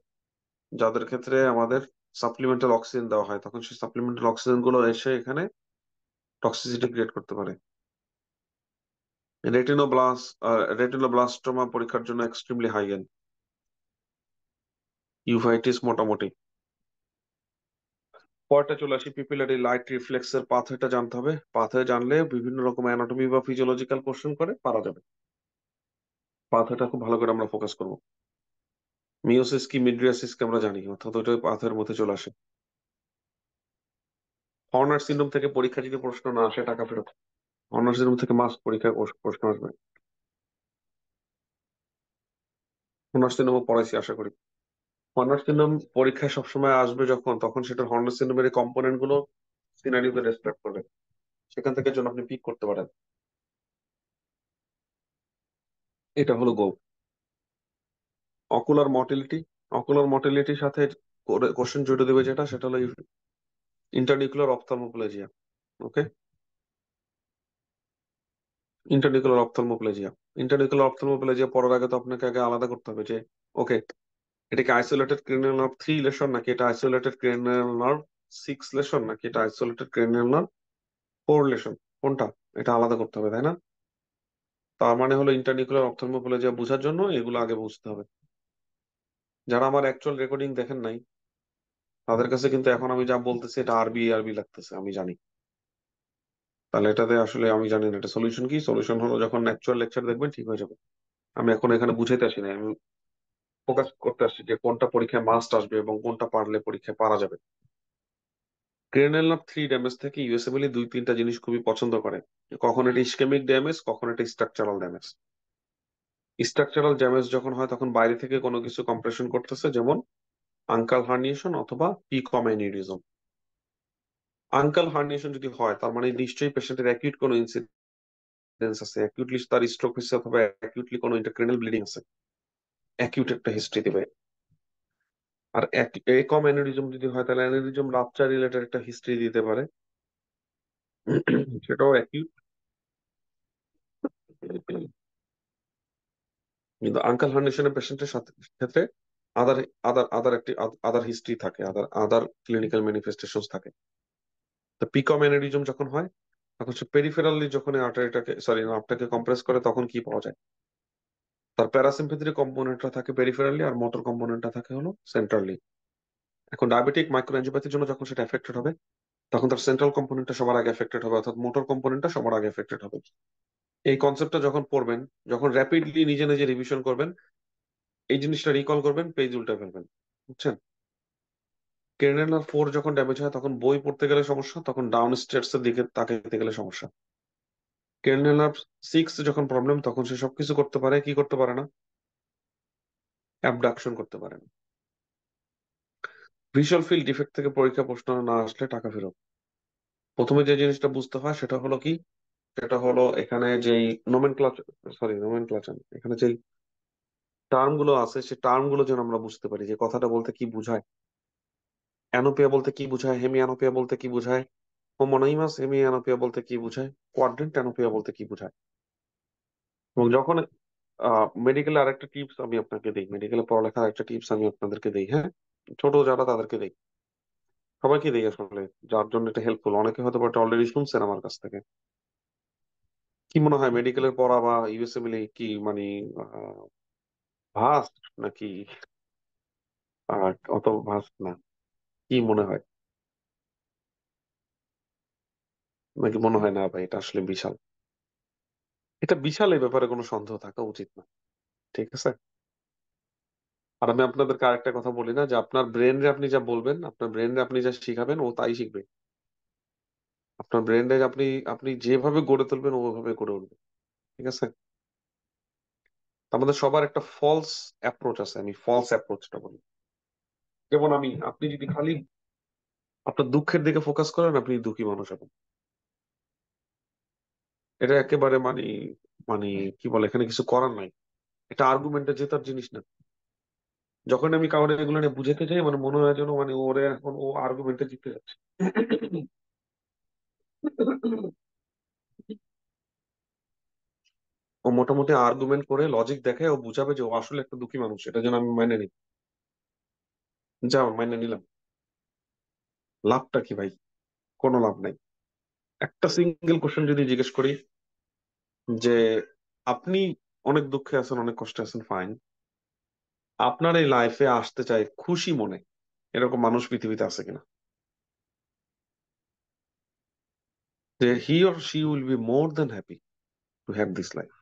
যাদের ক্ষেত্রে আমাদের সাপ্লিমেন্টাল অক্সিজেন দেওয়া হয়, তখন সেই সাপ্লিমেন্টাল অক্সিজেন গুলো এসে এখানে টক্সিসিটি ক্রিয়েট করতে পারে। রেটিনোব্লাস্টোমা পরীক্ষার জন্য এক্সট্রিমলি হাই এন্ড। ইউভাইটিস মোটামুটি। পরটা চলে আসি, পিপিলারি লাইট রিফ্লেক্সের পাথওয়েটা জানতে হবে। পাথওয়ে জানলে বিভিন্ন রকম অ্যানাটমি বা ফিজিওলজিক্যাল কোশ্চেন করে পারা যাবে। পাথওয়েটা খুব ভালো করে আমরা ফোকাস করবো। মিওসিস কি, মিডরিয়াসিস কি আমরা জানি, অর্থাৎ ওইটা পাথওয়ের মধ্যে চলে আসে। হর্নার সিনড্রোম থেকে পরীক্ষা যদি প্রশ্ন না আসে, টাকা ফেরত। হর্নার সিনড্রোম থেকে মাস্ট পরীক্ষায় প্রশ্ন আসবে। হর্নার সিনড্রোম পড়াইছি আশা করি। হর্নার সিনড্রোম পরীক্ষায় সবসময় আসবে যখন, তখন সেটা হর্নার সিনড্রোমের কম্পোনেন্ট গুলো সিনারিওতে ডেসক্রাইব করবে, সেখান থেকে জন্য আপনি পিক করতে পারেন। এটা হলো গো। অকুলার মর্টিলিটি, অকুলার মর্টিলিটির সাথে কোশ্চেন জুড়ে দেবে যেটা, সেটা হলো ইন্টারনিকুলার অপথ্যালমোপ্লেজিয়া। ওকে, ইন্টারনিকুলার অপথ্যালমোপ্লেজিয়া। ইন্টারনিকুলার অপথ্যালমোপ্লেজিয়া পড়ার আগে তো আপনাকে আগে আলাদা করতে হবে যে, ওকে, এটা কি আইসোলেটেড ক্রেনিয়াল নার্ভ 3 লেশন, নাকি এটা আইসোলেটেড ক্রেনিয়াল নার্ভ 6 লেশন, নাকি এটা আইসোলেটেড ক্রেনিয়াল নার্ভ 4 লেশন, কোনটা? এটা আলাদা করতে হবে, তাই না? তার মানে হলো ইন্টারনিকুলার অপথ্যালমোপ্লেজিয়া বোঝার জন্য এগুলো আগে বুঝতে হবে। যারা আমার অ্যাকচুয়াল রেকর্ডিং দেখেন নাই, তাদের কাছে কিন্তু এখন আমি যা বলতেছি এটা আরবি আরবি লাগতেছে, আমি জানি। তাহলে এটাতে আসলে আমি জানি না এটা সলিউশন কি। সলিউশন হলো যখন অ্যাকচুয়াল লেকচার দেখবেন ঠিক হয়ে যাবে। আমি এখন এখানে বুঝাইতে আসি না, আমি ফোকাস করতে আসছি যে কোনটা পরীক্ষায় মাস্ট আসবে এবং কোনটা পারলে পরীক্ষায় পারা যাবে। ক্রেনেল অফ থ্রি ড্যামেজ থেকে ইউএসএবিলি দুই তিনটা জিনিস খুবই পছন্দ করে। কখন এটা ইসকেমিক ড্যামেজ, কখন এটা স্ট্রাকচারাল ড্যামেজ। স্ট্রাকচারাল ড্যামেজ যখন হয় তখন বাইরে থেকে কোনো কিছু কম্প্রেশন করতেছে, যেমন আঙ্কাল হার্নিয়েশন অথবা পিকম অ্যানিউরিজম। আঙ্কাল হার্নিয়েশন যদি হয় তার মানে নিশ্চয়ই পেশেন্টের অ্যাকিউট কোনো ইনসিডেন্স আছে, অ্যাকিউটলি তার স্ট্রোক হয়েছে অথবা অ্যাকিউটলি কোনো ইন্টারক্রেনাল ব্লিডিং আছে, অ্যাকিউট একটা হিস্ট্রি দিবে। আর একম অ্যানিউরিজম যদি হয় তাহলে অ্যানিউরিজম রাপচার রিলেটেড একটা হিস্ট্রি দিতে পারে, সেটাও অ্যাকিউট। কিন্তু আঙ্কাল হার্নিয়েশনের পেশেন্টের সাথে ক্ষেত্রে আদার আদার একটি আদার হিস্ট্রি থাকে, আদার আদার ক্লিনিক্যাল ম্যানিফেস্টেশন থাকে। তো পিকম অ্যানিউরিজম যখন হয় তখন সে পেরিফেরালি যখন আর্টারিটাকে সরি নার্ভটাকে কম্প্রেস করে তখন কি পাওয়া যায়, তার প্যারাসিম্পেথেটিক কম্পোনেন্টটা থাকে পেরিফেরালি আর মোটর কম্পোনেন্টটা থাকে হলো সেন্ট্রালি। এখন ডায়াবেটিক মাইক্রোএনজিওপ্যাথির জন্য যখন সেটা এফেক্টেড হবে তখন তার সেন্ট্রাল কম্পোনেন্টটা সবার আগে এফেক্টেড হবে, অর্থাৎ মোটর কম্পোনেন্টটা সবার আগে এফেক্টেড হবে। এই কনসেপ্টটা যখন পড়বেন, যখন র্যাপিডলি নিজে নিজে রিভিশন করবেন, এই জিনিসটা রিকল করবেন, পেজ উল্টে ফেলবেন, বুঝছেন। ক্রেনেল আর ফোর যখন ড্যামেজ হয় তখন বই পড়তে গেলে সমস্যা, তখন ডাউন স্টেটস এর দিকে তাকাইতে গেলে সমস্যা। ক্রেনেল আর সিক্স যখন প্রবলেম তখন সে সবকিছু করতে পারে, কি করতে পারে না, অ্যাবডাকশন করতে পারে না। ভিজুয়াল ফিল্ড ডিফেক্ট থেকে পরীক্ষা প্রশ্ন না আসলে টাকা ফেরত। প্রথমে যে জিনিসটা বুঝতে হয় সেটা হলো কি, সেটা হলো এখানে যেই নোমেনক্লাচার এখানে যেই টার্ম গুলো আছে সেই টার্ম গুলো যেন আমরা বুঝতে পারি যে কথাটা বলতে কি বোঝায়। অ্যানোপিয়া বলতে কি বোঝায়, হেমি অ্যানোপিয়া বলতে কি বোঝায়, হোমোনাইমাস হেমি অ্যানোপিয়া বলতে কি বোঝায়, কোয়াড্রেন্ট অ্যানোপিয়া বলতে কি বোঝায়। এবং যখন মেডিকেলে আরেকটা টিপস আমি আপনাকে দিই, মেডিকেলে পড়ালেখার একটা টিপস আমি আপনাদেরকে দিই, হ্যাঁ, ছোট যারা তাদেরকে দিই, সবাইকে দিই আসলে, যার জন্য এটা হেল্পফুল। অনেকে হয়তো এটা অলরেডি শুনছেন আমার কাছ থেকে। কি মনে হয় মেডিকেলের পড়া বা ইউএসএমএল কি মানে ভাস্ট নাকি অত ভাস্ট না? কি মনে হয়? নাকি মনে হয় না ভাই এটা আসলে বিশাল? এটা বিশাল, এই ব্যাপারে কোনো সন্দেহ থাকা উচিত না, ঠিক আছে। আর আমি আপনাদেরকে আরেকটা কথা বলি না, যে আপনার ব্রেন রে আপনি যা বলবেন, আপনার ব্রেন রে আপনি যা শিখাবেন ও তাই শিখবে। আপনার ব্রেন রে আপনি আপনি যেভাবে গড়ে তুলবেন ও ওইভাবে গড়ে উঠবে, ঠিক আছে। আমাদের সবার একটা ফলস অ্যাপ্রোচ আছে, আমি ফলস অ্যাপ্রোচটা বলি। যেমন আপনি যদি খালি আপনার দুঃখের দিকে ফোকাস করেন আপনি দুঃখী মানুষ হবেন। এটা একেবারে মানে মানে কি বলে, এখানে কিছু করার নাই। এটা আর্গুমেন্টে জেতার জিনিস না। যখন আমি কাউকে এগুলো নিয়ে বুঝাতে চাই মানে মনে হয় যেন মানে ওরে এখন ও আর্গুমেন্টে জিতে যাচ্ছে। ও মোটামুটি আর্গুমেন্ট করে লজিক দেখে ও বুঝাবে যে ও আসলে একটা দুঃখী মানুষ, এটা যেন আমি মাইনে নিই। যা মাইনে নিলাম, লাভটা কি ভাই? কোনো লাভ নাই। একটা সিঙ্গেল কোশ্চেন যদি জিজ্ঞেস করি যে আপনি অনেক দুঃখে আছেন, অনেক কষ্টে আছেন, ফাইন, আপনার এই লাইফে আসতে চাই খুশি মনে, এরকম মানুষ পৃথিবীতে আছে কিনা? যে he or she will be more than happy to have this life.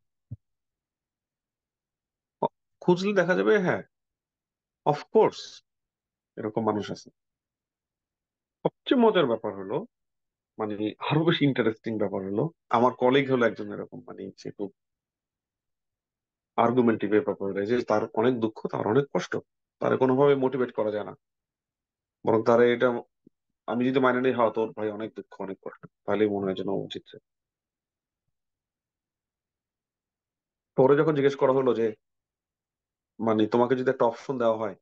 খুঁজলে দেখা যাবে, হ্যাঁ, অফকোর্স এরকম মানুষ আছে। সবচেয়ে মজার ব্যাপার হলো, মানে আরো বেশি ইন্টারেস্টিং ব্যাপার হলো, আমার কলিগ হলো একজন এরকম, মানে সে খুব আর্গুমেন্টিভ এর ব্যাপারে, যে তার অনেক দুঃখ, তার অনেক কষ্ট, তার কোনোভাবে মোটিভেট করা যায় না। বরং তার এটা আমি যদি মাইনে নিই, হ্যাঁ তোর ভাই অনেক দুঃখ অনেক কষ্ট, তাহলেই মনে হয় যেন ও উচিত। পরে যখন জিজ্ঞেস করা হলো যে মানে তোমাকে যদি একটা অপশন দেওয়া হয়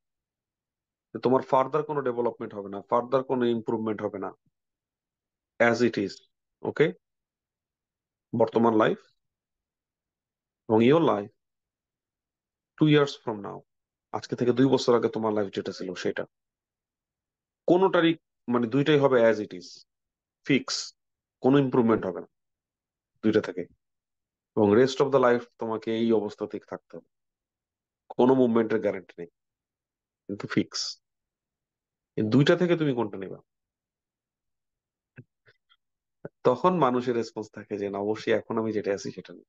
যে তোমার ফার্দার কোনো ডেভেলপমেন্ট হবে না, ফার্দার কোনো ইমপ্রুভমেন্ট হবে না, অ্যাজ ইট ইজ, ওকে, বর্তমান লাইফ এবং your life 2 years from now, আজকে থেকে 2 বছর আগে তোমার লাইফ যেটা ছিল সেটা, কোনোটারই মানে দুইটাই হবে অ্যাজ ইট ইজ, ফিক্স, কোনো ইমপ্রুভমেন্ট হবে না দুইটা থেকে। এবং রেস্ট অফ দ্য লাইফ তোমাকে এই অবস্থাতেই থাকতে হবে, কোনো মুভমেন্টের গ্যারান্টি নেই। কিন্তু ফিক্স। এই দুইটা থেকে তুমি কোনটা নেবা? তখন মানুষের রেসপন্স থাকে যে না, অবশ্যই এখন আমি যেটা আছি সেটা নেই।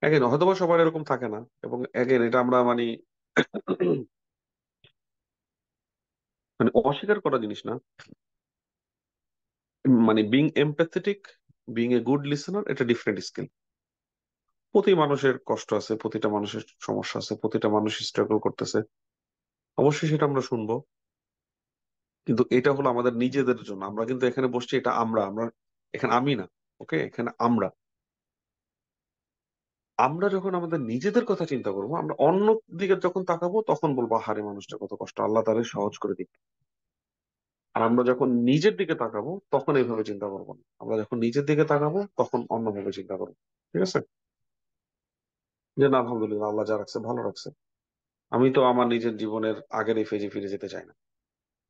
এগেন হয়তোবা সবার এরকম থাকে না, এবং এগেন এটা আমরা মানে মানে অস্বীকার করা জিনিস না। মানে being empathetic, being a good listener, এটা ডিফারেন্ট স্কিল। প্রতি মানুষের কষ্ট আছে, প্রতিটা মানুষের সমস্যা আছে, প্রতিটা মানুষ স্ট্রাগল করতেছে, অবশ্যই সেটা আমরা শুনবো। কিন্তু এটা হলো আমাদের নিজেদের জন্য, আমরা কিন্তু এখানে বসছি, এটা আমরা আমরা এখানে আমি না, ওকে, এখানে আমরা আমরা যখন আমাদের নিজেদের কথা চিন্তা করবো, আমরা অন্য দিকে যখন তাকাবো তখন বলবো হারে মানুষটা কত কষ্ট, আল্লাহ তাদের সহজ করে দিক। আর আমরা যখন নিজের দিকে তাকাবো তখন এইভাবে চিন্তা করবো না, আমরা যখন নিজের দিকে তাকাবো তখন অন্যভাবে চিন্তা করবো। ঠিক আছে? যে না, আলহামদুলিল্লাহ, আল্লাহ যা রাখছে ভালো রাখছে। আমি তো আমার নিজের জীবনের আগের এই ফেজে ফিরে যেতে চাই না,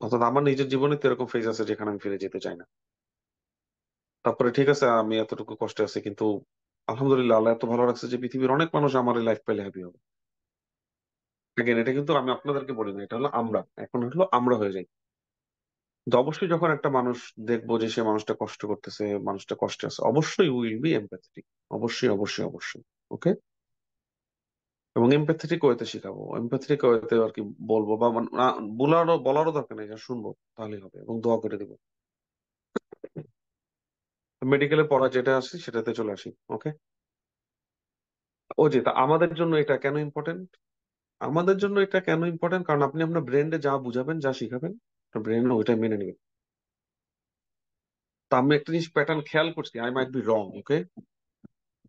অর্থাৎ আমার নিজের জীবনে তো এরকম ফেজ আছে যেখানে আমি ফিরে যেতে চাই না। তারপরে ঠিক আছে, আমি এতটুকু কষ্টে আছি, কিন্তু আলহামদুলিল্লাহ আল্লাহ এত ভালো রাখছে যে পৃথিবীর অনেক মানুষ আমার এই লাইফ পেলে হ্যাপি হবে। Again, এটা কিন্তু আমি আপনাদেরকে বলি না, এটা হলো আমরা, এখন হলো আমরা হয়ে যাই। তো অবশ্যই যখন একটা মানুষ দেখবো যে সে মানুষটা কষ্ট করতেছে, মানুষটা কষ্টে আছে, অবশ্যই উইল বি এমপ্যাথেটিক। অবশ্যই অবশ্যই অবশ্যই। ওকে। এবং এমপ্যাথেটিক ওয়েতে শিখাবো, এমপ্যাথেটিক ওয়েতে আর কি বলবো, বা বলারও বলারও দরকার নেই, যা শুনবো তাহলেই হবে, এবং দোয়া করে দেবো। মেডিকেলে পড়া যেটা আছে সেটাতে চলে আসি। ওকে। ও যে তা আমাদের জন্য এটা কেন ইম্পর্টেন্ট? আমাদের জন্য এটা কেন ইম্পর্টেন্ট, কারণ আপনি আপনার ব্রেনকে যা বুঝাবেন, যা শিখাবেন, ব্রেন ওইটা মেনে নেবে। তা আমি একটা জিনিস প্যাটার্ন খেয়াল করছি, আই মাইট বি রং, ওকে,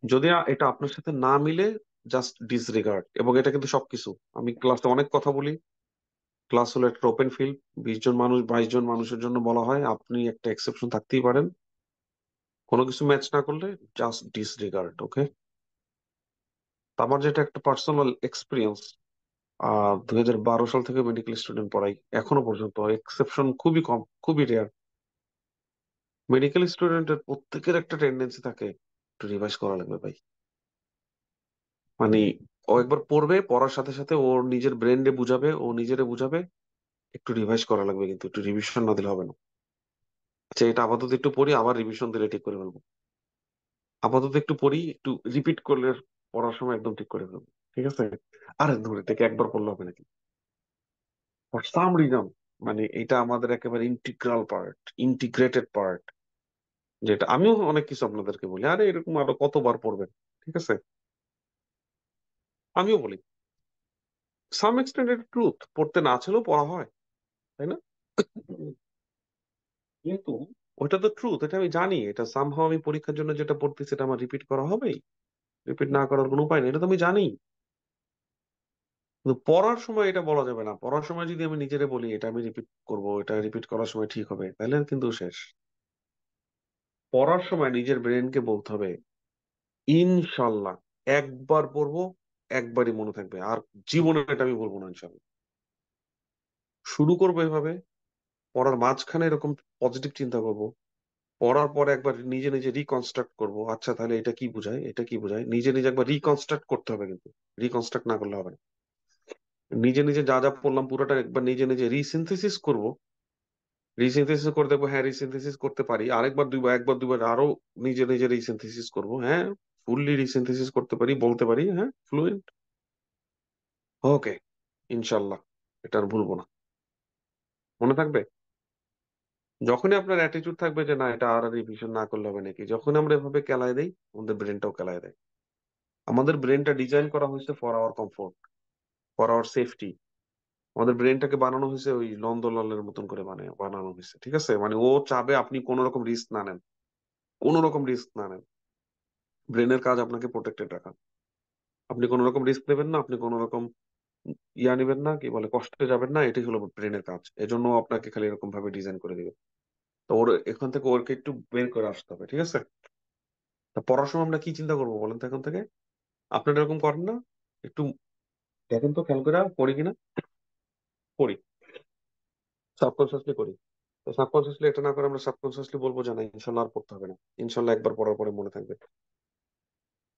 যদি এটা আপনার সাথে না মিলে, জাস্ট ডিসরিগার্ড। এবং এটা কিন্তু সবকিছু, আমি ক্লাসে অনেক কথা বলি, ক্লাস হলো একটা ওপেন ফিল্ড, 20 জন মানুষ, 22 জন মানুষের জন্য বলা হয়, আপনি একটা এক্সেপশন থাকতেই পারেন। কোনো কিছু ম্যাচ না করলে জাস্ট ডিসরিগার্ড, ওকে। আমার যেটা একটা পার্সোনাল এক্সপিরিয়েন্স, 2012 সাল থেকে মেডিকেল স্টুডেন্ট পড়াই, এখনো পর্যন্ত এক্সেপশন খুবই কম, খুবই রেয়ার। মেডিকেল স্টুডেন্টের প্রত্যেকের একটা টেন্ডেন্সি থাকে, একটু রিভাইজ করা লাগবে ভাই। মানে ও একবার পড়বে, পড়ার সাথে সাথে ওর নিজের ব্রেনকে বুঝাবে, ও নিজেরে বুঝাবে, একটু রিভাইজ করা লাগবে, কিন্তু একটু রিভিশন না দিলে হবে না। আচ্ছা, এটা আপাতত একটু পড়ি, আবার রিভিশন দিলে ঠিক করে ফেলবো। আপাতত একটু পড়ি, একটু রিপিট করলে পড়ার সময় একদম ঠিক করে ফেলবো। ঠিক আছে? আরে ধরে থেকে একবার পড়লে হবে নাকি? ফর সাম রিজন, মানে এটা আমাদের একেবারে ইন্টিগ্রাল পার্ট, ইন্টিগ্রেটেড পার্ট, যেটা আমিও অনেক কিছু আপনাদেরকে বলি, আরে এরকম আরো কতবার পড়বেন। ঠিক আছে? আমিও বলি সাম এক্সটেন্ড এটা ট্রুথ, পড়তে না ছেলেও পড়া হয়, তাই না? কিন্তু ওটা তো ট্রুথ, এটা আমি জানি, এটা সামহাও আমি পরীক্ষার জন্য যেটা পড়তেছি সেটা আমার রিপিট করা হবেই, রিপিট না করার কোনো উপায় নেই, এটা তো আমি জানি। কিন্তু পড়ার সময় এটা বলা যাবে না, পড়ার সময় যদি আমি নিজেরে বলি এটা আমি রিপিট করব, এটা রিপিট করার সময় ঠিক হবে, তাহলে কিন্তু শেষ। পড়ার সময় নিজের ব্রেনকে বলতে হবে ইনশাল্লাহ, একবার পড়বো, একবারই মনে থাকবে, আর জীবনে এটা আমি বলবো না ইনশাল্লাহ। শুরু করবো এভাবে, পড়ার মাঝখানে এরকম পজিটিভ চিন্তা করব, পড়ার পর একবার নিজে নিজে রিকনস্ট্রাক্ট করবো, আচ্ছা তাহলে এটা কি বোঝায়, এটা কি বোঝায়, নিজে নিজে একবার রিকনস্ট্রাক্ট করতে হবে, কিন্তু রিকনস্ট্রাক্ট না করলে হবে না। নিজে নিজে যা যা পড়লাম পুরোটা একবার নিজে নিজে রিসিনথেসিস করব, রিসিনথেসিস করে দেখবো হ্যাঁ রিসিনথেসিস করতে পারি, আরেকবার দুইবার, একবার দুইবার আরো নিজে নিজে রিসিনথেসিস করব, হ্যাঁ ফুললি রিসিনথেসিস করতে পারি, বলতে পারি, হ্যাঁ ফ্লুয়েন্ট। ওকে, ইনশাল্লাহ এটা আর ভুলবো না, মনে থাকবে। যখনই আপনার অ্যাটিটিউড থাকবে যে না এটা আর রিভিশন না করলে হবে নাকি, যখন আমরা এভাবে কেলায় দেই, আমাদের ব্রেনটাও কেলায় দেয়। আমাদের ব্রেনটা ডিজাইন করা হয়েছে for our comfort, for our safety. আমাদের ব্রেনটাকে বানানো হয়েছে ওই নন্দলালের মতন করে, মানে বানানো হয়েছে, ঠিক আছে, মানে ও চাবে আপনি কোন রকম রিস্ক না নেন, কোন রকম রিস্ক না নেন। ব্রেনের কাজ আপনাকে প্রোটেক্টেড রাখা, আপনি কোন রকম রিস্ক নেবেন না, আপনি কোন রকম ইয়া নেবেন না, কি বলে, কষ্টে যাবেন না, এটাই হলো ব্রেনের কাজ, এজন্য ও আপনাকে খালি এরকম ভাবে ডিজাইন করে দিবে। তো ওর এখান থেকে ওরকে একটু বের করে আসতে হবে, ঠিক আছে? তা পড়ার সময় আমরা কি চিন্তা করবো বলেন তো এখন থেকে? আপনারা এরকম করেন না? একটু দেখেন তো, খেয়াল করে পড়ি কিনা। পড়ি, সাবকনসিয়াসলি করি। তো সাবকনসিয়াসলি এটা না করে আমরা সাবকনসিয়াসলি বলবো যে না ইনশাল্লাহ আর পড়তে হবে না, ইনশাল্লাহ একবার পড়ার পরে মনে থাকবে।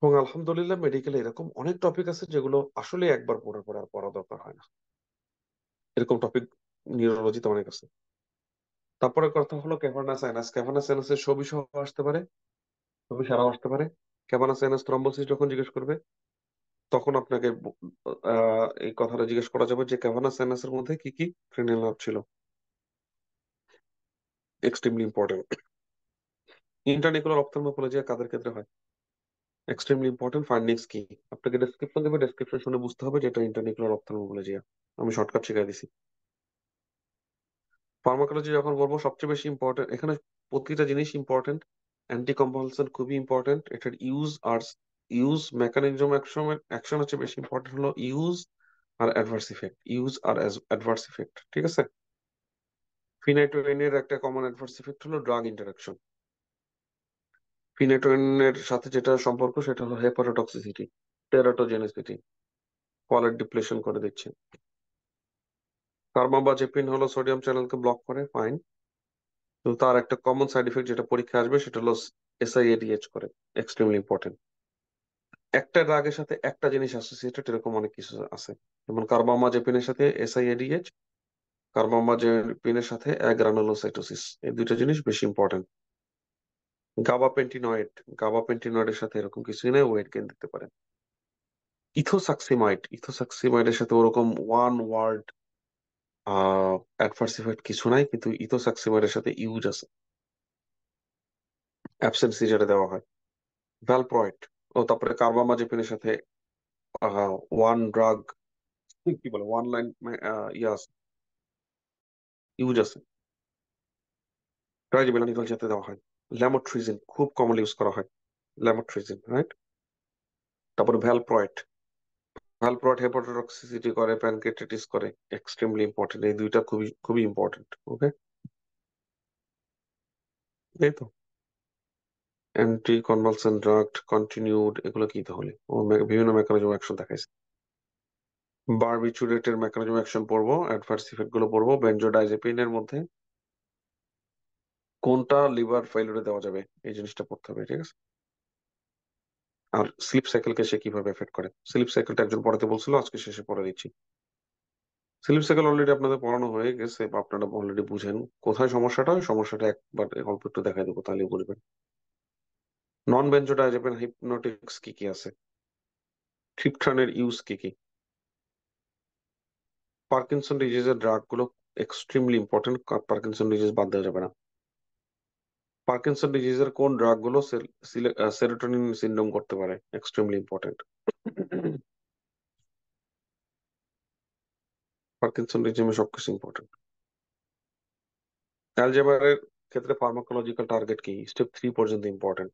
এবং আলহামদুলিল্লাহ মেডিকেলে এরকম অনেক টপিক আছে যেগুলো আসলে একবার পড়ার পর আর পড়া দরকার হয় না। এরকম টপিক নিউরোলজিতে অনেক আছে। তারপরে কথা হলো ক্যাভার্নাস সাইনাস। ক্যাভার্নাস সাইনাসের সবই সহ আসতে পারে, সবই সারাও আসতে পারে। ক্যাভার্নাস সাইনাস থ্রম্বোসিস যখন জিজ্ঞেস করবে, তখন আপনাকে এই কথাটা জিজ্ঞেস করা যাবে যে ক্যাভার্নাস সাইনাসের মধ্যে কি কি ক্রেনিয়াল নার্ভ ছিল। Extremely important. ইন্টারনিকুলার অপথ্যালমোপ্লাজিয়া কাদের ক্ষেত্রে হয়? Extremely important. ফাইন্ডিংস কি? আপনাকে ডেসক্রিপশন দেবে, ডেসক্রিপশন শুনে বুঝতে হবে যে এটা ইন্টারনিকুলার অপথ্যালমোপ্লাজিয়া। আমি শর্টকাট শিখাই দিছি। ফার্মাকোলজি যখন বলবো সবচেয়ে বেশি ইম্পর্টেন্ট এখানে, প্রতিটা জিনিস ইম্পর্টেন্ট। অ্যান্টি কম্পালসন খুবই ইম্পর্টেন্ট। এটার ইউজ আর ইউজ মেকানিজম অ্যাকশন, অ্যাকশন হচ্ছে বেশি ইম্পর্টেন্ট হলো ইউজ আর অ্যাডভার্স ইফেক্ট। ইউজ আর অ্যাডভার্স ইফেক্ট, ঠিক আছে? ফিনাইটোইনের একটা কমন অ্যাডভার্স ইফেক্ট হলো ড্রাগ ইন্টারাকশন। ফিনাইটোইনের সাথে যেটা সম্পর্ক সেটা হলো হেপাটোটক্সিসিটি, টেরাটোজেনিসিটি, ফলেট ডিপ্লেশন করে দিচ্ছে। কার্বামাজেপিন হলো সোডিয়াম চ্যানেলকে ব্লক করে, ফাইন। তো তার একটা কমন সাইড ইফেক্ট যেটা পরীক্ষায় আসবে সেটা হলো এসআইএডিএইচ করে, এক্সট্রিমলি ইম্পর্টেন্ট। একটা ড্রাগের সাথে একটা জিনিস অ্যাসোসিয়েটেড, এরকম অনেক কিছু আছে। যেমন কার্বামাজেপিনের সাথে এসআইএডিএইচ, কার্বামাজেপিনের সাথে অ্যাগ্রানুলোসাইটোসিস, এই দুইটা জিনিস বেশি ইম্পর্টেন্ট। গাবাপেন্টিনয়েড, গাবাপেন্টিনয়েডের সাথে এরকম কিছু নেই, ওয়েট গেইন দিতে পারে। ইথোসাক্সিমাইড, ইথোসাক্সিমাইডের সাথে ওরকম ওয়ান ওয়ার্ড অ্যাডভার্স ইফেক্ট কিছু নাই, কিন্তু ইথোসাক্সিমাইডের সাথে ইউজ আছে, অ্যাবসেন্ট সিজারে দেওয়া হয়। ভ্যালপ্রয়েড ও তারপরে কার্বামাজেপিনের সাথে ওয়ান ড্রাগ, কি বলে, ওয়ান লাইন ইয়াস ইউজ আছে, ট্রাইজিবেলানিকল যাতে দেওয়া হয়। ল্যামোট্রিজিন খুব কমন ইউজ করা হয়, ল্যামোট্রিজিন, রাইট? তারপরে ভ্যালপ্রয়েড, ভ্যালপ্রয়েড হেপাটোটক্সিসিটি করে, প্যানক্রিয়াটাইটিস করে, এক্সট্রিমলি ইম্পর্টেন্ট। এই দুইটা খুবই খুবই ইম্পর্টেন্ট। ওকে, এই তো অ্যান্টি কনভালসেন্ট ড্রাগ কন্টিনিউড, এগুলো কি তাহলে? ও বিভিন্ন মেকানিজম অ্যাকশন দেখাইছে। বারবিচুরেটের মেকানিজম অ্যাকশন পড়বো, অ্যাডভার্স ইফেক্ট গুলো পড়বো। বেনজোডাইজেপিনের মধ্যে কোনটা লিভার ফেলিউরে দেওয়া যাবে, এই জিনিসটা পড়তে হবে, ঠিক আছে? আর স্লিপ সাইকেলকে সে কিভাবে এফেক্ট করে, স্লিপ সাইকেলটা একজন পড়াতে বলছিল, আজকে শেষে পড়ে দিচ্ছি। স্লিপ সাইকেল অলরেডি আপনাদের পড়ানো হয়ে গেছে বা আপনারা অলরেডি বুঝেন। কোথায় সমস্যাটা হয়, সমস্যাটা একবার অল্প একটু দেখাই দেবো, তাহলে বুঝবেন। নন বেনজোডাইজেপিন হিপনোটিক্স কি কি আছে, ট্রিপটানের ইউজ কি কি, পার্কিনসন ডিজিজের ড্রাগ গুলো এক্সট্রিমলি ইম্পর্টেন্ট, পার্কিনসন ডিজিজ বাদ দেওয়া যাবে না। পার্কিনসন ডিজিজের কোন ড্রাগ গুলো সেরোটোনিন সিনড্রোম করতে পারে, এক্সট্রিমলি ইম্পর্টেন্ট। পার্কিনসন ডিজিমে সবকিছু ইম্পর্টেন্ট। অ্যালজেবারের ক্ষেত্রে ফার্মাকোলজিক্যাল টার্গেট কি, স্টেপ 3 পর্যন্ত ইম্পর্টেন্ট।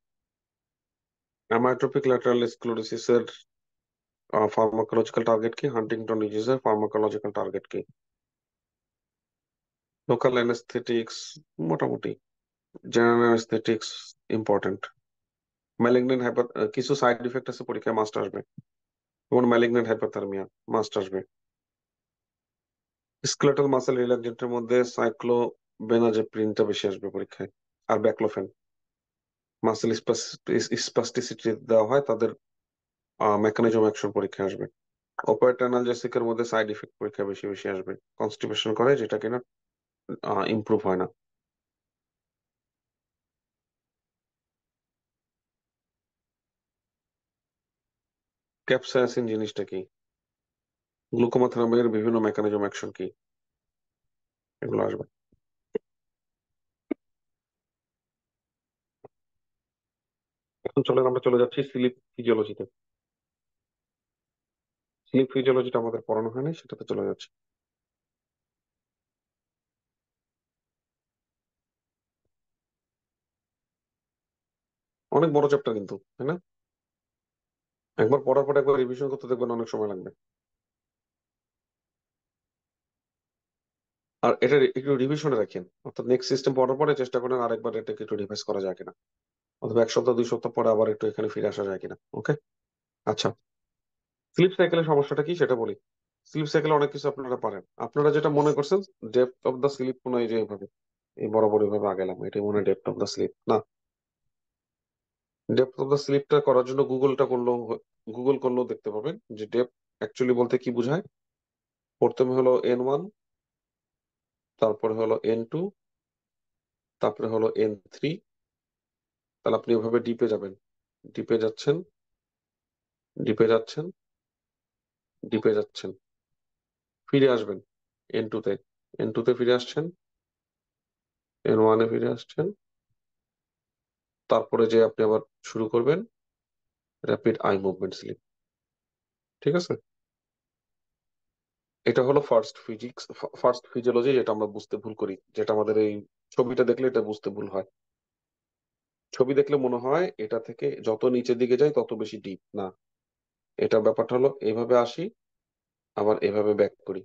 অ্যামাইট্রোপিক ল্যাটারাল স্ক্লেরোসিসের ফার্মাকোলজিক্যাল টার্গেট কি, হান্টিংটন ডিজিজের ফার্মাকোলজিক্যাল টার্গেট কি। লোকাল অ্যানেস্থেটিক্স মোটামুটি, জেনারেল অ্যানেস্থেটিক্স ইম্পর্টেন্ট। ম্যালিগন্যান্ট হাইপার, কিছু সাইড ইফেক্ট আছে পরীক্ষায় মাস্ট আসবে, যেমন ম্যালিগন্যান্ট হাইপারথার্মিয়া মাস্ট আসবে। স্কেলেটাল মাসেল রিল্যাক্সেন্টের মধ্যে সাইক্লোবেনাজেপ্রিনটা বেশি আসবে পরীক্ষায়, আর ব্যাকলোফেন। মাসেল স্পাস্টিসিটি দেওয়া হয় তাদের, মেকানিজম অ্যাকশন পরীক্ষায় আসবে। অপারেট অ্যানালজেসিকের মধ্যে সাইড ইফেক্ট পরীক্ষা বেশি বেশি আসবে, কনস্টিপেশন করে যেটা কিনা ইমপ্রুভ হয় না। ক্যাপসাইসিন জিনিসটা কি, গ্লুকোমা থেরাপির বিভিন্ন মেকানিজম অ্যাকশন কি, এগুলো আসবে। এখন চলেন আমরা চলে যাচ্ছি স্লিপ ফিজিওলজিতে। স্লিপ ফিজিওলজিটা আমাদের পড়ানো হয়নি, সেটাতে চলে যাচ্ছে। অনেক বড় চ্যাপ্টার কিন্তু, তাই না? একবার পড়ার পর একবার রিভিশন করতে দেখবেন অনেক সময় লাগবে। আর এটা একটু রিভিশনে রাখেন, অর্থাৎ নেক্সট সিস্টেম পড়ার পরে চেষ্টা করেন আরেকবার এটাকে একটু রিভাইজ করা যায় কিনা, অথবা 1 সপ্তাহ 2 সপ্তাহ পরে আবার একটু এখানে ফিরে আসা যায় কিনা। ওকে, আচ্ছা। স্লিপ সাইকেলের সমস্যাটা কি সেটা বলি। স্লিপ সাইকেলে অনেক কিছু আপনারা পারেন, আপনারা যেটা মনে করছেন ডেপথ অফ দ্য স্লিপ, মনে হয় এই যে এইভাবে এই বরাবর এইভাবে আগেলাম, এটাই মনে হয় ডেপথ অফ দ্য স্লিপ না। ডেপথ অফ দ্য স্লিপটা করার জন্য গুগল করলেও দেখতে পাবেন যে ডেপথ অ্যাকচুয়ালি বলতে কি বোঝায়। প্রথমে হলো N1, তারপরে হলো N2, তারপরে হলো N3। তাহলে আপনি এভাবে ডিপে যাবেন, ডিপে যাচ্ছেন, ডিপে যাচ্ছেন, ডিপে যাচ্ছেন, ফিরে আসবেন N2 তে, N2 তে ফিরে আসছেন, N1-এ ফিরে আসছেন, তারপরে যে আপনি আবার শুরু করবেন র্যাপিড আই মুভমেন্ট স্লিপ। ঠিক আছে? এটা হলো ফার্স্ট ফিজিওলজি, যেটা আমরা বুঝতে ভুল করি, যেটা আমাদের এই ছবিটা দেখলে এটা বুঝতে ভুল হয়। ছবি দেখলে মনে হয় এটা থেকে যত নিচের দিকে যায় তত বেশি ডিপ না। এটা ব্যাপারটা হলো এভাবে আসি, আবার এভাবে ব্যাক করি,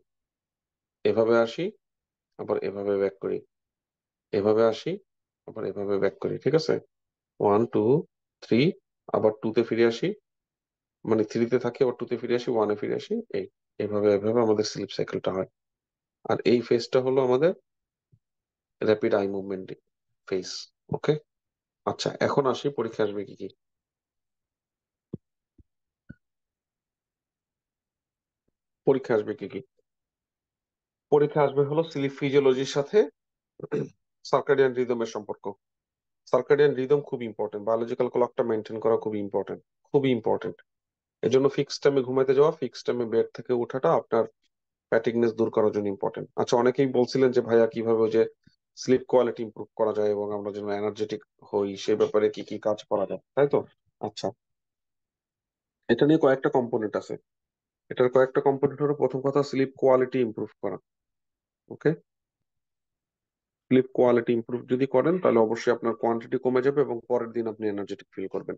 এভাবে আসি, আবার এভাবে ব্যাক করি, এভাবে আসি, আবার এভাবে ব্যাক করি। ঠিক আছে? 1 2 3, আবার 2 তে ফিরে আসি, মানে 3 তে থাকি, আবার 2 তে ফিরে আসি, 1-এ ফিরে আসি, এই এভাবে এভাবে আমাদের স্লিপ সাইকেলটা হয়। আর এই ফেজটা হলো আমাদের র্যাপিড আই মুভমেন্ট ফেজ। ওকে। আচ্ছা, এখন আসি পরীক্ষা আসবে কি কি। পরীক্ষা আসবে কি কি? পরীক্ষা আসবে হলো স্লিপ ফিজিওলজির সাথে সার্কাডিয়ান রিদমের সম্পর্ক। সার্কাডিয়ান রিদম খুব ইম্পর্টেন্ট, বায়োলজিক্যাল ক্লকটা মেনটেন করা খুবই ইম্পর্টেন্ট, খুবই ইম্পর্টেন্ট। এর জন্য ফিক্স টাইমে ঘুমাইতে যাওয়া, ফিক্স টাইমে বেড থেকে ওঠাটা আপনার ফ্যাটিগনেস দূর করার জন্য ইম্পর্টেন্ট। আচ্ছা, অনেকেই বলছিলেন যে ভাইয়া কিভাবে ওই যে স্লিপ কোয়ালিটি ইমপ্রুভ করা যায় এবং আমরা যেন এনার্জেটিক হই, সে ব্যাপারে কি কি কাজ করা যায়, তাই তো? আচ্ছা, এটা নিয়ে কয়েকটা কম্পোনেন্ট আছে। এটার কয়েকটা কম্পোনেন্ট হলো, প্রথম কথা স্লিপ কোয়ালিটি ইমপ্রুভ করা। ওকে। স্লিপ কোয়ালিটি ইমপ্রুভ যদি করেন তাহলে অবশ্যই আপনার কোয়ান্টিটি কমে যাবে এবং পরের দিন আপনি এনার্জেটিক ফিল করবেন।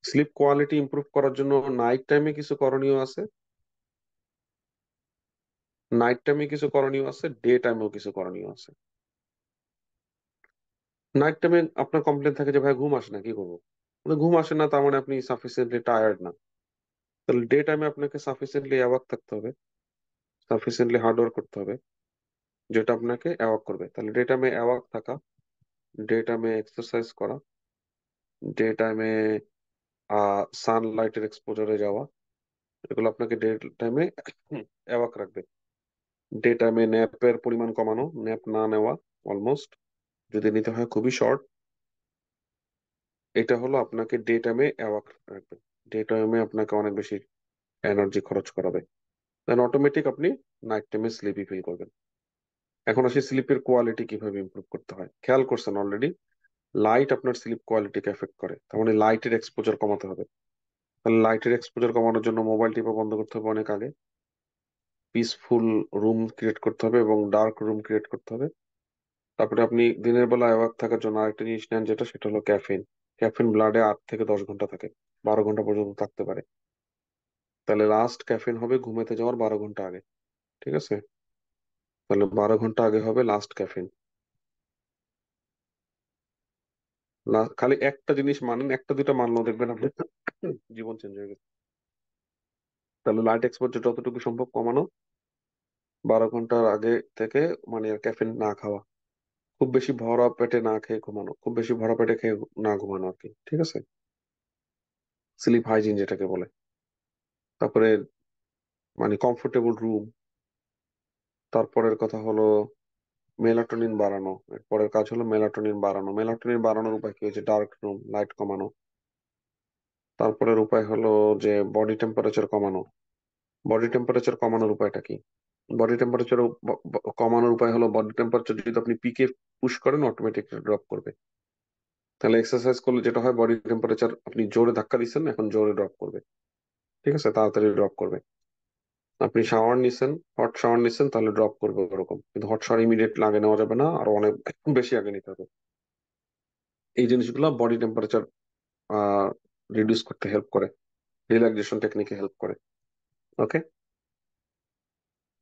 স্লিপ কোয়ালিটি ইমপ্রুভ করার জন্য নাইট টাইমে কিছু করণীয় আছে, নাইট টাইমে কিছু করণীয় আছে, ডে টাইমেও কিছু করণীয় আছে। নাইট টাইমে আপনার কমপ্লেন থাকে যে ভাই ঘুম আসে না, কি করবো? ঘুম আসে না তার মানে আপনি সাফিসিয়েন্টলি টায়ার্ড না। তাহলে ডে টাইমে আপনাকে সাফিসিয়েন্টলি অ্যাওয়াক থাকতে হবে, সাফিসিয়েন্টলি হার্ড ওয়ার্ক করতে হবে, যেটা আপনাকে অ্যাওয়াক করবে। তাহলে ডে টাইমে অ্যাওয়াক থাকা, ডে টাইমে এক্সারসাইজ করা, ডে টাইমে সানলাইটের এক্সপোজারে যাওয়া, এগুলো আপনাকে ডে টাইমে অ্যাওয়াক রাখবে। ডে টাইমে ন্যাপের পরিমাণ কমানো, ন্যাপ না নেওয়া অলমোস্ট, যদি নিতে হয় খুবই শর্ট। এটা হলো আপনাকে ডে টাইমে অ্যাওয়াক রাখবে, ডে টাইমে আপনাকে অনেক বেশি এনার্জি খরচ করাবে। দেন অটোমেটিক আপনি নাইট টাইমে স্লিপি ফিল করবেন। এখন আসি স্লিপের কোয়ালিটি কিভাবে ইমপ্রুভ করতে হয়। খেয়াল করছেন অলরেডি লাইট আপনার স্লিপ কোয়ালিটিকে এফেক্ট করে, তার মানে লাইটের এক্সপোজার কমাতে হবে। তাহলে লাইটের এক্সপোজার কমানোর জন্য মোবাইল টিপা বন্ধ করতে হবে অনেক আগে, পিসফুল রুম ক্রিয়েট করতে হবে এবং ডার্ক রুম ক্রিয়েট করতে হবে। তারপরে আপনি দিনের বেলা অ্যাওয়াক থাকার জন্য আরেকটা জিনিস নেন, যেটা সেটা হলো ক্যাফিন। ক্যাফিন ব্লাডে 8 থেকে 10 ঘন্টা থাকে, 12 ঘন্টা পর্যন্ত থাকতে পারে। তাহলে লাস্ট ক্যাফিন হবে ঘুমাতে যাওয়ার 12 ঘন্টা আগে। ঠিক আছে? তাহলে 12 ঘন্টা আগে হবে লাস্ট ক্যাফিন। খালি একটা জিনিস মানেন, একটা দুটো মানলেও দেখবেন আপনি জীবন চেঞ্জ হয়ে গেছে। তাহলে লাইট এক্সপোজার যতটুকু সম্ভব কমানো, 12 ঘন্টার আগে থেকে, মানে ক্যাফিন না খাওয়া, খুব বেশি ভরা পেটে না খেয়ে ঘুমানো, খুব বেশি ভরা পেটে খেয়ে না ঘুমানো আর কি। ঠিক আছে? স্লিপ হাইজিন যেটাকে বলে। তারপরে মানে কমফোর্টেবল রুম। তারপরের কথা হলো মেলাটোনিন বাড়ানো। এরপরের কাজ হলো মেলাটোনিন বাড়ানো। মেলাটোনিন বাড়ানোর উপায় কি হচ্ছে? ডার্ক রুম, লাইট কমানো। তারপরের উপায় হলো যে বডি টেম্পারেচার কমানো। বডি টেম্পারেচার কমানোর উপায়টা কি? বডি টেম্পারেচার কমানোর উপায় হলো, বডি টেম্পারেচার যদি আপনি পিকে পুশ করেন অটোমেটিক ড্রপ করবে। তাহলে এক্সারসাইজ করলে যেটা হয়, বডি টেম্পারেচার আপনি জোরে ধাক্কা দিচ্ছেন, এখন জোরে ড্রপ করবে। ঠিক আছে? তাড়াতাড়ি ড্রপ করবে। আপনি শাওয়ার নিচ্ছেন, হট শাওয়ার নিচ্ছেন, তাহলে ড্রপ করবে ওরকম। কিন্তু হট শাওয়ার ইমিডিয়েট আগে নেওয়া যাবে না, আরো অনেক বেশি আগে নিতে হবে। এই জিনিসগুলো বডি টেম্পারেচার রিডিউস করতে হেল্প করে, রিল্যাক্সেশন টেকনিকে হেল্প করে। ওকে।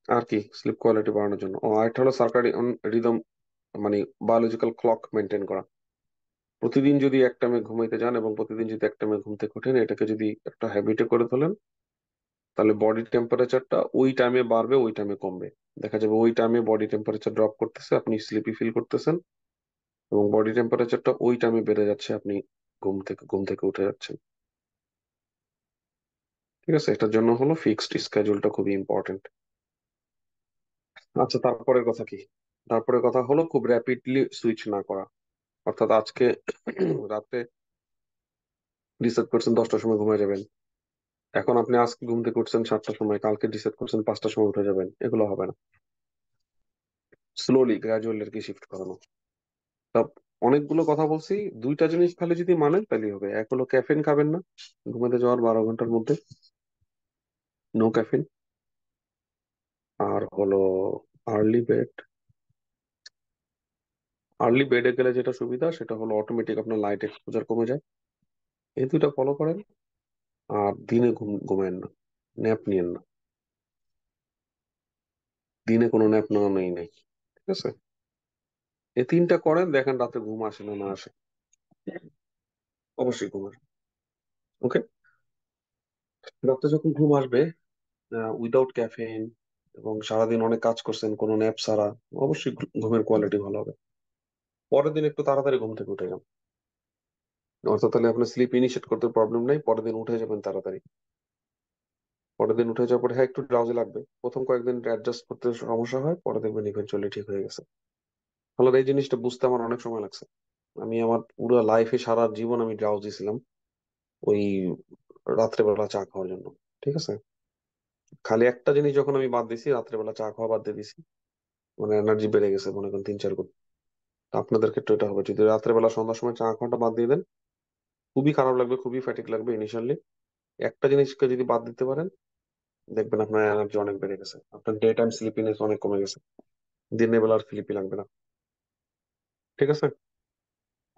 আর কি স্লিপ কোয়ালিটি বাড়ানোর জন্য? আরেকটা হলো সার্কাডিয়ান রিদম, মানে বায়োলজিক্যাল ক্লক মেনটেন করা। প্রতিদিন যদি এক টাইমে ঘুমাইতে যান এবং প্রতিদিন যদি এক টাইমে ঘুম থেকে ওঠেন, এটাকে যদি একটা হ্যাবিটে করে তোলেন, তাহলে বডি টেম্পারেচারটা ওই টাইমে বাড়বে, ওই টাইমে কমবে। দেখা যাবে ওই টাইমে বডি টেম্পারেচার ড্রপ করতেছে, আপনি স্লিপি ফিল করতেছেন, এবং বডি টেম্পারেচারটা ওই টাইমে বেড়ে যাচ্ছে, আপনি ঘুম থেকে উঠে যাচ্ছেন। ঠিক আছে, এটার জন্য হলো ফিক্সড স্কেডিউলটা খুবই ইম্পর্টেন্ট। আচ্ছা, তারপরের কথা কি? তারপরে কথা হলো খুব র্যাপিডলি সুইচ না করা। অর্থাৎ আজকে রাতে ডিসাইড করছেন 10টার সময় ঘুমিয়ে যাবেন, এখন আপনি আজকে ঘুম থেকে উঠছেন 7টার সময়, কালকে ডিসাইড করছেন 5টার সময় উঠে যাবেন, এগুলো হবে না। স্লোলি গ্রাজুয়ালি আর কি শিফট করানো। তা অনেকগুলো কথা বলছি, দুইটা জিনিস খালি যদি মানেন তাহলেই হবে। এক হলো ক্যাফেন খাবেন না ঘুমাতে যাওয়ার 12 ঘন্টার মধ্যে, নো ক্যাফেন। আর হলো আর্লি বেড। আর্লি বেডে গেলে যেটা সুবিধা সেটা হলো অটোমেটিক আপনার লাইট এক্সপোজার কমে যায়। এই দুইটা ফলো করেন। আর দিনে ঘুমেন না, ন্যাপ নিয়েন না। দিনে কোনো ন্যাপ নেওয়া নেই। ঠিক আছে, এই তিনটা করেন, দেখেন রাতে ঘুম আসে না না আসে। অবশ্যই ঘুম আসবে। ওকে, রাতে যখন ঘুম আসবে উইদাউট ক্যাফেইন এবং সারাদিন অনেক কাজ করছেন কোনো ন্যাপ ছাড়া, অবশ্যই ঘুমের কোয়ালিটি ভালো হবে। পরের দিন একটু তাড়াতাড়ি ঘুম থেকে উঠে যান। অর্থাৎ তাহলে আপনার স্লিপ ইনিশিয়েট করতে প্রবলেম নাই, পরের দিন উঠে যাবেন তাড়াতাড়ি। পরের দিন উঠে যাওয়ার পরে হ্যাঁ একটু ড্রাউজি লাগবে, প্রথম কয়েকদিন অ্যাডজাস্ট করতে সমস্যা হয়, পরে দেখবেন ইভেন্চুয়ালি ঠিক হয়ে গেছে। ফলে এই জিনিসটা বুঝতে আমার অনেক সময় লাগছে। আমি আমার পুরো লাইফে সারা জীবন আমি ড্রাউজি ছিলাম ওই রাত্রেবেলা চা খাওয়ার জন্য। ঠিক আছে, খালি একটা জিনিস যখন আমি বাদ দিছি, রাত্রেবেলা চা খাওয়া বাদ দিয়ে দিছি, মানে এনার্জি বেড়ে গেছে মনে করেন 3-4 গুণ। তা আপনাদের ক্ষেত্রে এটা হবে, যদি রাত্রেবেলা সন্ধ্যার সময় চা খাওয়াটা বাদ দিয়ে দেন, খুবই খারাপ লাগবে, খুবই ফ্যাটিক লাগবে ইনিশিয়ালি। একটা জিনিসকে যদি বাদ দিতে পারেন, দেখবেন আপনার এনার্জি অনেক বেড়ে গেছে, আপনার ডে টাইম স্লিপিনেস অনেক কমে গেছে, দিনের বেলা আর স্লিপি লাগবে না। ঠিক আছে,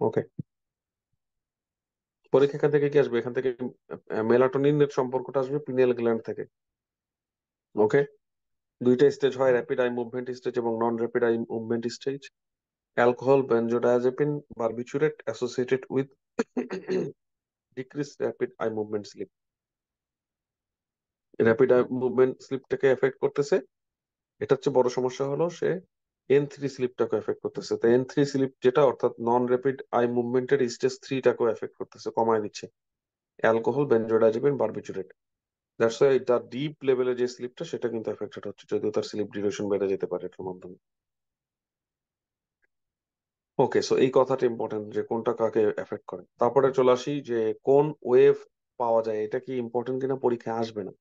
ওকে। পরীক্ষা এখান থেকে কি আসবে? এখান থেকে মেলাটোনিনের সম্পর্কটা আসবে পিনিয়াল গ্ল্যান্ড থেকে। ওকে, দুইটা স্টেজ হয়, র্যাপিড আই মুভমেন্ট স্টেজ এবং non rapid eye movement stage. Alcohol, benzodiazepine, barbiturate associated with decrease rapid eye movement sleep. Rapid eye movement স্লিপটাকে এফেক্ট করতেছে। এটা হচ্ছে বড় সমস্যা হলো সে N3 স্লিপটাকে এফেক্ট করতেছে। তো N3 স্লিপ যেটা, অর্থাৎ নন র্যাপিড আই মুভমেন্টের স্টেজ 3টাকেও এফেক্ট করতেছে, কমায় দিচ্ছে alcohol, benzodiazepine, barbiturate. That's why তার ডিপ লেভেলে যে স্লিপটা সেটা কিন্তু এফেক্টেড হচ্ছে, যদিও তার স্লিপ ডিউরেশন বেড়ে যেতে পারে এটার মাধ্যমে। ওকে, সো এই কথাটা ইম্পর্টেন্ট যে কোনটা কাকে এফেক্ট করে। তারপরে চলে আসি যে কোন ওয়েভ পাওয়া যায়, এটা কি ইম্পর্টেন্ট কিনা পরীক্ষায় আসবে না,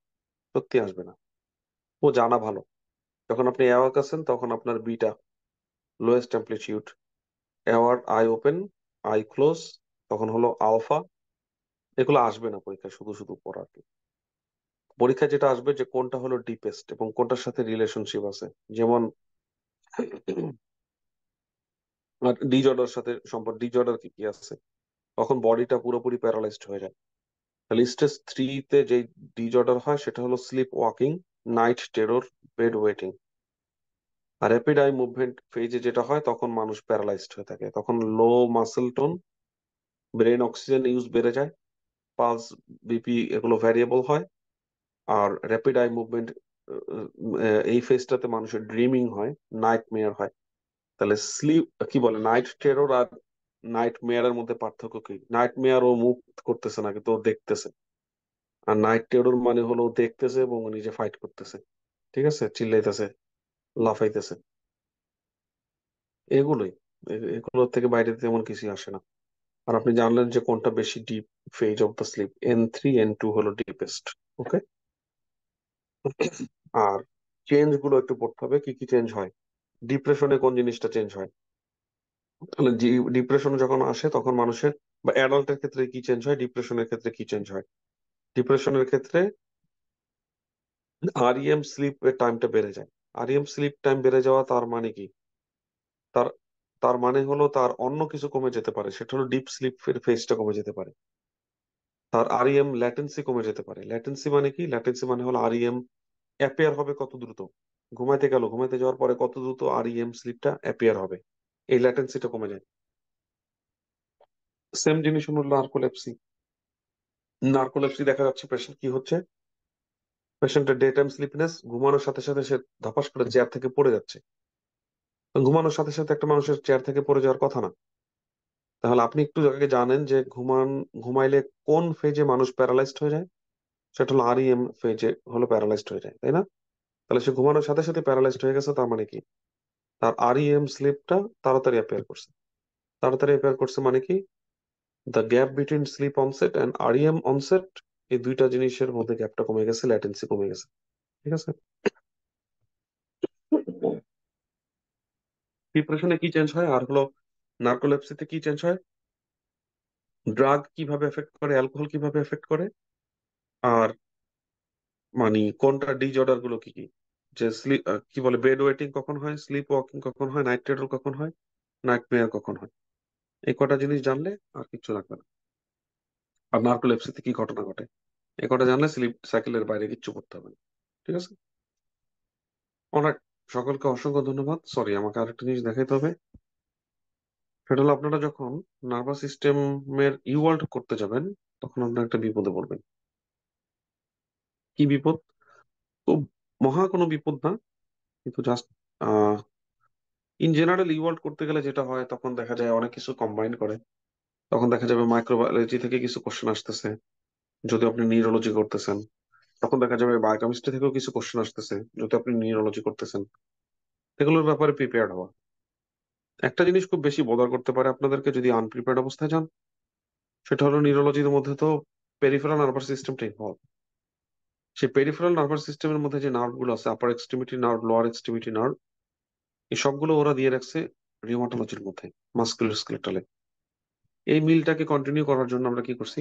সত্যি আসবে না। ও জানা ভালো। যখন আপনি অ্যাওয়াক আছেন তখন আপনার beta, lowest amplitude. Award I open, I close, তখন হলো আলফা। এগুলো আসবে না পরীক্ষায়, শুধু শুধু পড়া আর কি। পরীক্ষায় যেটা আসবে যে কোনটা হলো ডিপেস্ট এবং কোনটার সাথে রিলেশনশিপ আছে। যেমন ডিজঅর্ডার সাথে সম্পর্ক, ডিজঅর্ডার কি কি আছে, তখন বডিটা পুরোপুরি প্যারালাইজড হয়ে যায়। তাহলে স্টেজ 3-তে যে ডিজঅর্ডার হয় সেটা হলো sleep walking, night terror, bed wetting. আর র্যাপিড আই মুভমেন্ট ফেজে যেটা হয় তখন মানুষ প্যারালাইজড হয়ে থাকে, তখন low muscle tone, brain oxygen use বেড়ে যায়, পালস, বিপি এগুলো ভ্যারিয়েবল হয়। আর র্যাপিড আই মুভমেন্ট এই ফেজটাতে মানুষের ড্রিমিং হয়, নাইট মেয়ার হয়। তাহলে স্লিপ কি বলে, নাইট টেরর আর নাইট মেয়ারের মধ্যে পার্থক্য কি? নাইট মেয়ার ও মুভ করতেছে না, কিন্তু ও দেখতেছে। আর নাইট টেরর মানে হলো ও দেখতেছে এবং ও নিজে ফাইট করতেছে। ঠিক আছে, চিল্লাইতেছে, লাফাইতেছে, এগুলোই। এগুলোর থেকে বাইরে তেমন কিছু আসে না। আর আপনি জানলেন যে কোনটা বেশি deep phase of the sleep, N3, N2 হলো ডিপেস্ট। ওকে, আর চেঞ্জ গুলো একটু পড়তে হবে, কি কি চেঞ্জ হয়। ডিপ্রেশনে কোন জিনিসটা চেঞ্জ হয়? তাহলে ডিপ্রেশন যখন আসে তখন মানুষের, বা অ্যাডাল্টের ক্ষেত্রে কি চেঞ্জ হয়, ডিপ্রেশনের ক্ষেত্রে কি চেঞ্জ হয়? ডিপ্রেশনের ক্ষেত্রে REM স্লিপের টাইমটা বেড়ে যায়। REM স্লিপ টাইম বেড়ে যাওয়া তার মানে কি? তার তার মানে হলো তার অন্য কিছু কমে যেতে পারে, সেটা হলো ডিপ স্লিপের ফেজটা কমে যেতে পারে। তার REM ল্যাটেন্সি কমে যেতে পারে। ল্যাটেন্সি মানে কি? ল্যাটেন্সি মানে হলো REM অ্যাপিয়ার হবে কত দ্রুত, ঘুমাইতে গেল, ঘুমাইতে যাওয়ার পরে কত দ্রুত REM স্লিপটা অ্যাপিয়ার হবে, এই ল্যাটেন্সিটা কমে যায়। সেম জিনিস হলো নার্কোলেপসি। নার্কোলেপসি দেখা যাচ্ছে পেশেন্ট কি হচ্ছে, পেশেন্টের ডে টাইম স্লিপনেস, ঘুমানোর সাথে সাথে সে ধপাস করে চেয়ার থেকে পড়ে যাচ্ছে। ঘুমানোর সাথে সাথে একটা মানুষের চেয়ার থেকে পড়ে যাওয়ার কথা না। তাহলে আপনি একটু আগে জানেন যে ঘুমাইলে কোন ফেজে মানুষ প্যারালাইজড হয়ে যায়? সেটা হলো REM ফেজে হলো প্যারালাইজড হয়ে যায়, তাই না? তাহলে সে ঘুমানোর সাথে সাথে প্যারালাইজড হয়ে গেছে, তার মানে কি? তার REM স্লিপটা তাড়াতাড়ি অ্যাপিয়ার করছে। তাড়াতাড়ি অ্যাপিয়ার করছে মানে কি? The gap between slip onset and REM onset, এই দুইটা জিনিসের মধ্যে গ্যাপটা কমে গেছে, ল্যাটেন্সি কমে গেছে। ঠিক আছে? ডিপ্রেশনে কি চেঞ্জ হয়, আর হলো নার্কোলেপসিতে কি চেঞ্জ হয়, ড্রাগ কিভাবে এফেক্ট করে, অ্যালকোহল কিভাবে এফেক্ট করে, আর মানে কোনটা ডিজঅর্ডার গুলো কি কি, যে স্লিপ কি বলে, বেড ওয়েটিং কখন হয়, স্লিপ ওয়াকিং কখন হয়, নাইট টেরর কখন হয়, নাইট মেয়ার কখন হয়, এই কটা জিনিস জানলে আর কিচ্ছু লাগবে না। আর নার্কোলেপসিতে কি ঘটনা ঘটে, এই কটা জানলে স্লিপ সাইকেলের বাইরে কিচ্ছু করতে হবে না। ঠিক আছে? অনেক, সকলকে অসংখ্য ধন্যবাদ। সরি, আমাকে আরেকটা জিনিস দেখাইতে হবে। সেটা হলো আপনারা যখন নার্ভাস সিস্টেমের ইওয়াল্ট করতে যাবেন, তখন আপনারা একটা বিপদে পড়বেন। কি বিপদ? খুব মহা কোনো বিপদ না, কিন্তু জাস্ট ইন জেনারেল ইওয়াল্ট করতে গেলে যেটা হয়, তখন দেখা যায় অনেক কিছু কম্বাইন করে। তখন দেখা যাবে মাইক্রোবায়োলজি থেকে কিছু কোশ্চেন আসতেছে, যদি আপনি নিউরোলজি করতেছেন। তখন দেখা যাবে বায়োকেমিস্ট্রি থেকেও কিছু কোশ্চেন আসতেছে, যদি আপনি নিউরোলজি করতেছেন। এগুলোর ব্যাপারে প্রিপেয়ার্ড হওয়া। একটা জিনিস খুব বেশি বদার করতে পারে আপনাদেরকে যদি আনপ্রিপেয়ার্ড অবস্থায় যান, সেটা হলো নিউরোলজির মধ্যে তো পেরিফেরাল নার্ভাস সিস্টেমটা ইনভলভ। সেই পেরিফেরাল নার্ভাস সিস্টেমের মধ্যে যে নার্ভ গুলো আছে, upper extremity nerve, lower extremity nerve, এই সবগুলো ওরা দিয়ে রাখছে রিউমাটোলজির মধ্যে, মাস্কুলোস্কেলেটালে। এই মিলটাকে কন্টিনিউ করার জন্য আমরা কি করছি,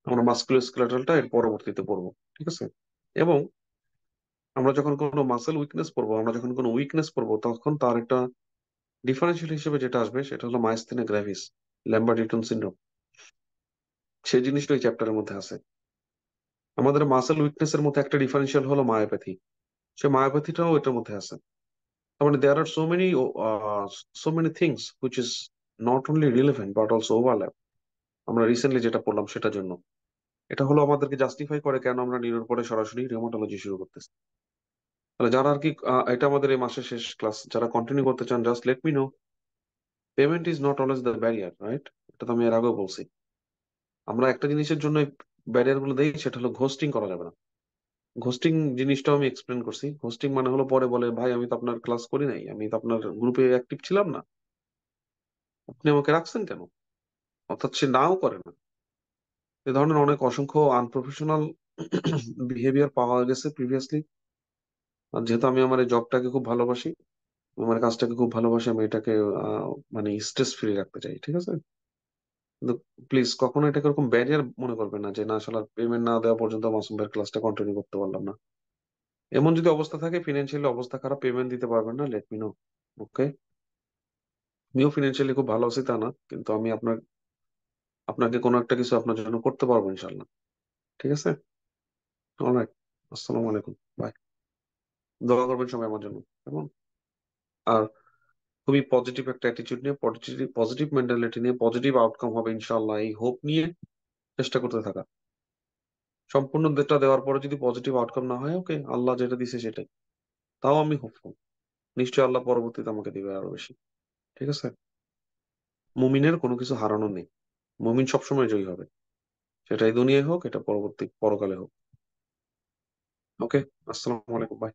আমরা মাস্কুলোস্কেলেটালটা এর পরবর্তীতে পড়বো। ঠিক আছে? এবং আমরা যখন কোনো মাসেল উইকনেস পড়বো, আমরা যখন কোনো উইকনেস পড়বো, তখন তার একটা ডিফারেন্সিয়াল হিসেবে যেটা আসবে, সেটা হলো মাইস্থেনিয়া গ্র্যাভিস, ল্যাম্বার্ট ইউটন সিনড্রোম। সেই জিনিসটা এই চ্যাপ্টারের মধ্যে আছে। আমাদের মাসেল উইকনেস এর মধ্যে একটা ডিফারেন্সিয়াল হলো মায়োপ্যাথি, সে মায়োপ্যাথিটাও এটার মধ্যে আছে। তার মানে there are so many things which is not only relevant but also overlap. আমরা রিসেন্টলি যেটা পড়লাম সেটার জন্য এটা হলো আমাদেরকে জাস্টিফাই করে কেন আমরা নিউরোর পরে সরাসরি রিউমাটোলজি শুরু করতেছি। তাহলে যারা আর কি এটা আমাদের এই মাসের শেষ ক্লাস, যারা কন্টিনিউ করতে চান, just let me no. Payment is not always the barrier, right? এটা তো আমি এর আগেও বলছি। আমরা একটা জিনিসের জন্য ব্যারিয়ার গুলো দেই, সেটা হলো ঘোস্টিং করা যাবে না। ঘোস্টিং জিনিসটাও আমি এক্সপ্লেন করছি। ঘোস্টিং মানে হলো পরে বলে, ভাই আমি তো আপনার ক্লাস করি নাই, আমি তো আপনার গ্রুপে অ্যাক্টিভ ছিলাম না, আপনি আমাকে রাখছেন কেন? অর্থাৎ সে নাও করে না। এ ধরনের অনেক অসংখ্য আনপ্রফেশনাল বিহেভিয়ার পাওয়া গেছে প্রিভিয়াসলি। আর যেহেতু আমি আমার এই জবটাকে খুব ভালোবাসি, আমার কাজটাকে খুব ভালোবাসি, আমি এটাকে আহ, মানে স্ট্রেস ফ্রি রাখতে চাই। ঠিক আছে? কিন্তু প্লিজ কখনো এটাকে এরকম ব্যারিয়ার মনে করবেন না, যে না আসলে পেমেন্ট না দেওয়া পর্যন্ত মাসুম ভাইয়ের ক্লাসটা কন্টিনিউ করতে পারলাম না। এমন যদি অবস্থা থাকে, ফিনান্সিয়ালি অবস্থা খারাপ, পেমেন্ট দিতে পারবেন না, লেট মি নো। ওকে? আমিও ফিনান্সিয়ালি খুব ভালো আছি তা না, কিন্তু আমি আপনাকে কোনো একটা কিছু আপনার জন্য করতে পারবো ইনশাল্লাহ। ঠিক আছে? অলরাইট। আসসালামু আলাইকুম, বাই। দোয়া করবেন সবাই আমার জন্য, কেমন? আর খুবই পজিটিভ একটা অ্যাটিটিউড নিয়ে, পজিটিভ পজিটিভ মেন্টালিটি নিয়ে, পজিটিভ আউটকাম হবে ইনশাল্লাহ, এই হোপ নিয়ে চেষ্টা করতে থাকা। সম্পূর্ণ ডেটা দেওয়ার পরে যদি পজিটিভ আউটকাম না হয়, ওকে, আল্লাহ যেটা দিছে সেটাই। তাও আমি হোপফুল, নিশ্চয়ই আল্লাহ পরবর্তীতে আমাকে দিবে আরো বেশি। ঠিক আছে? মুমিনের কোনো কিছু হারানো নেই, মুমিন সবসময় জয়ী হবে, সেটা এই দুনিয়ায় হোক, এটা পরবর্তী পরকালে হোক। ওকে? আসসালামু আলাইকুম, বাই।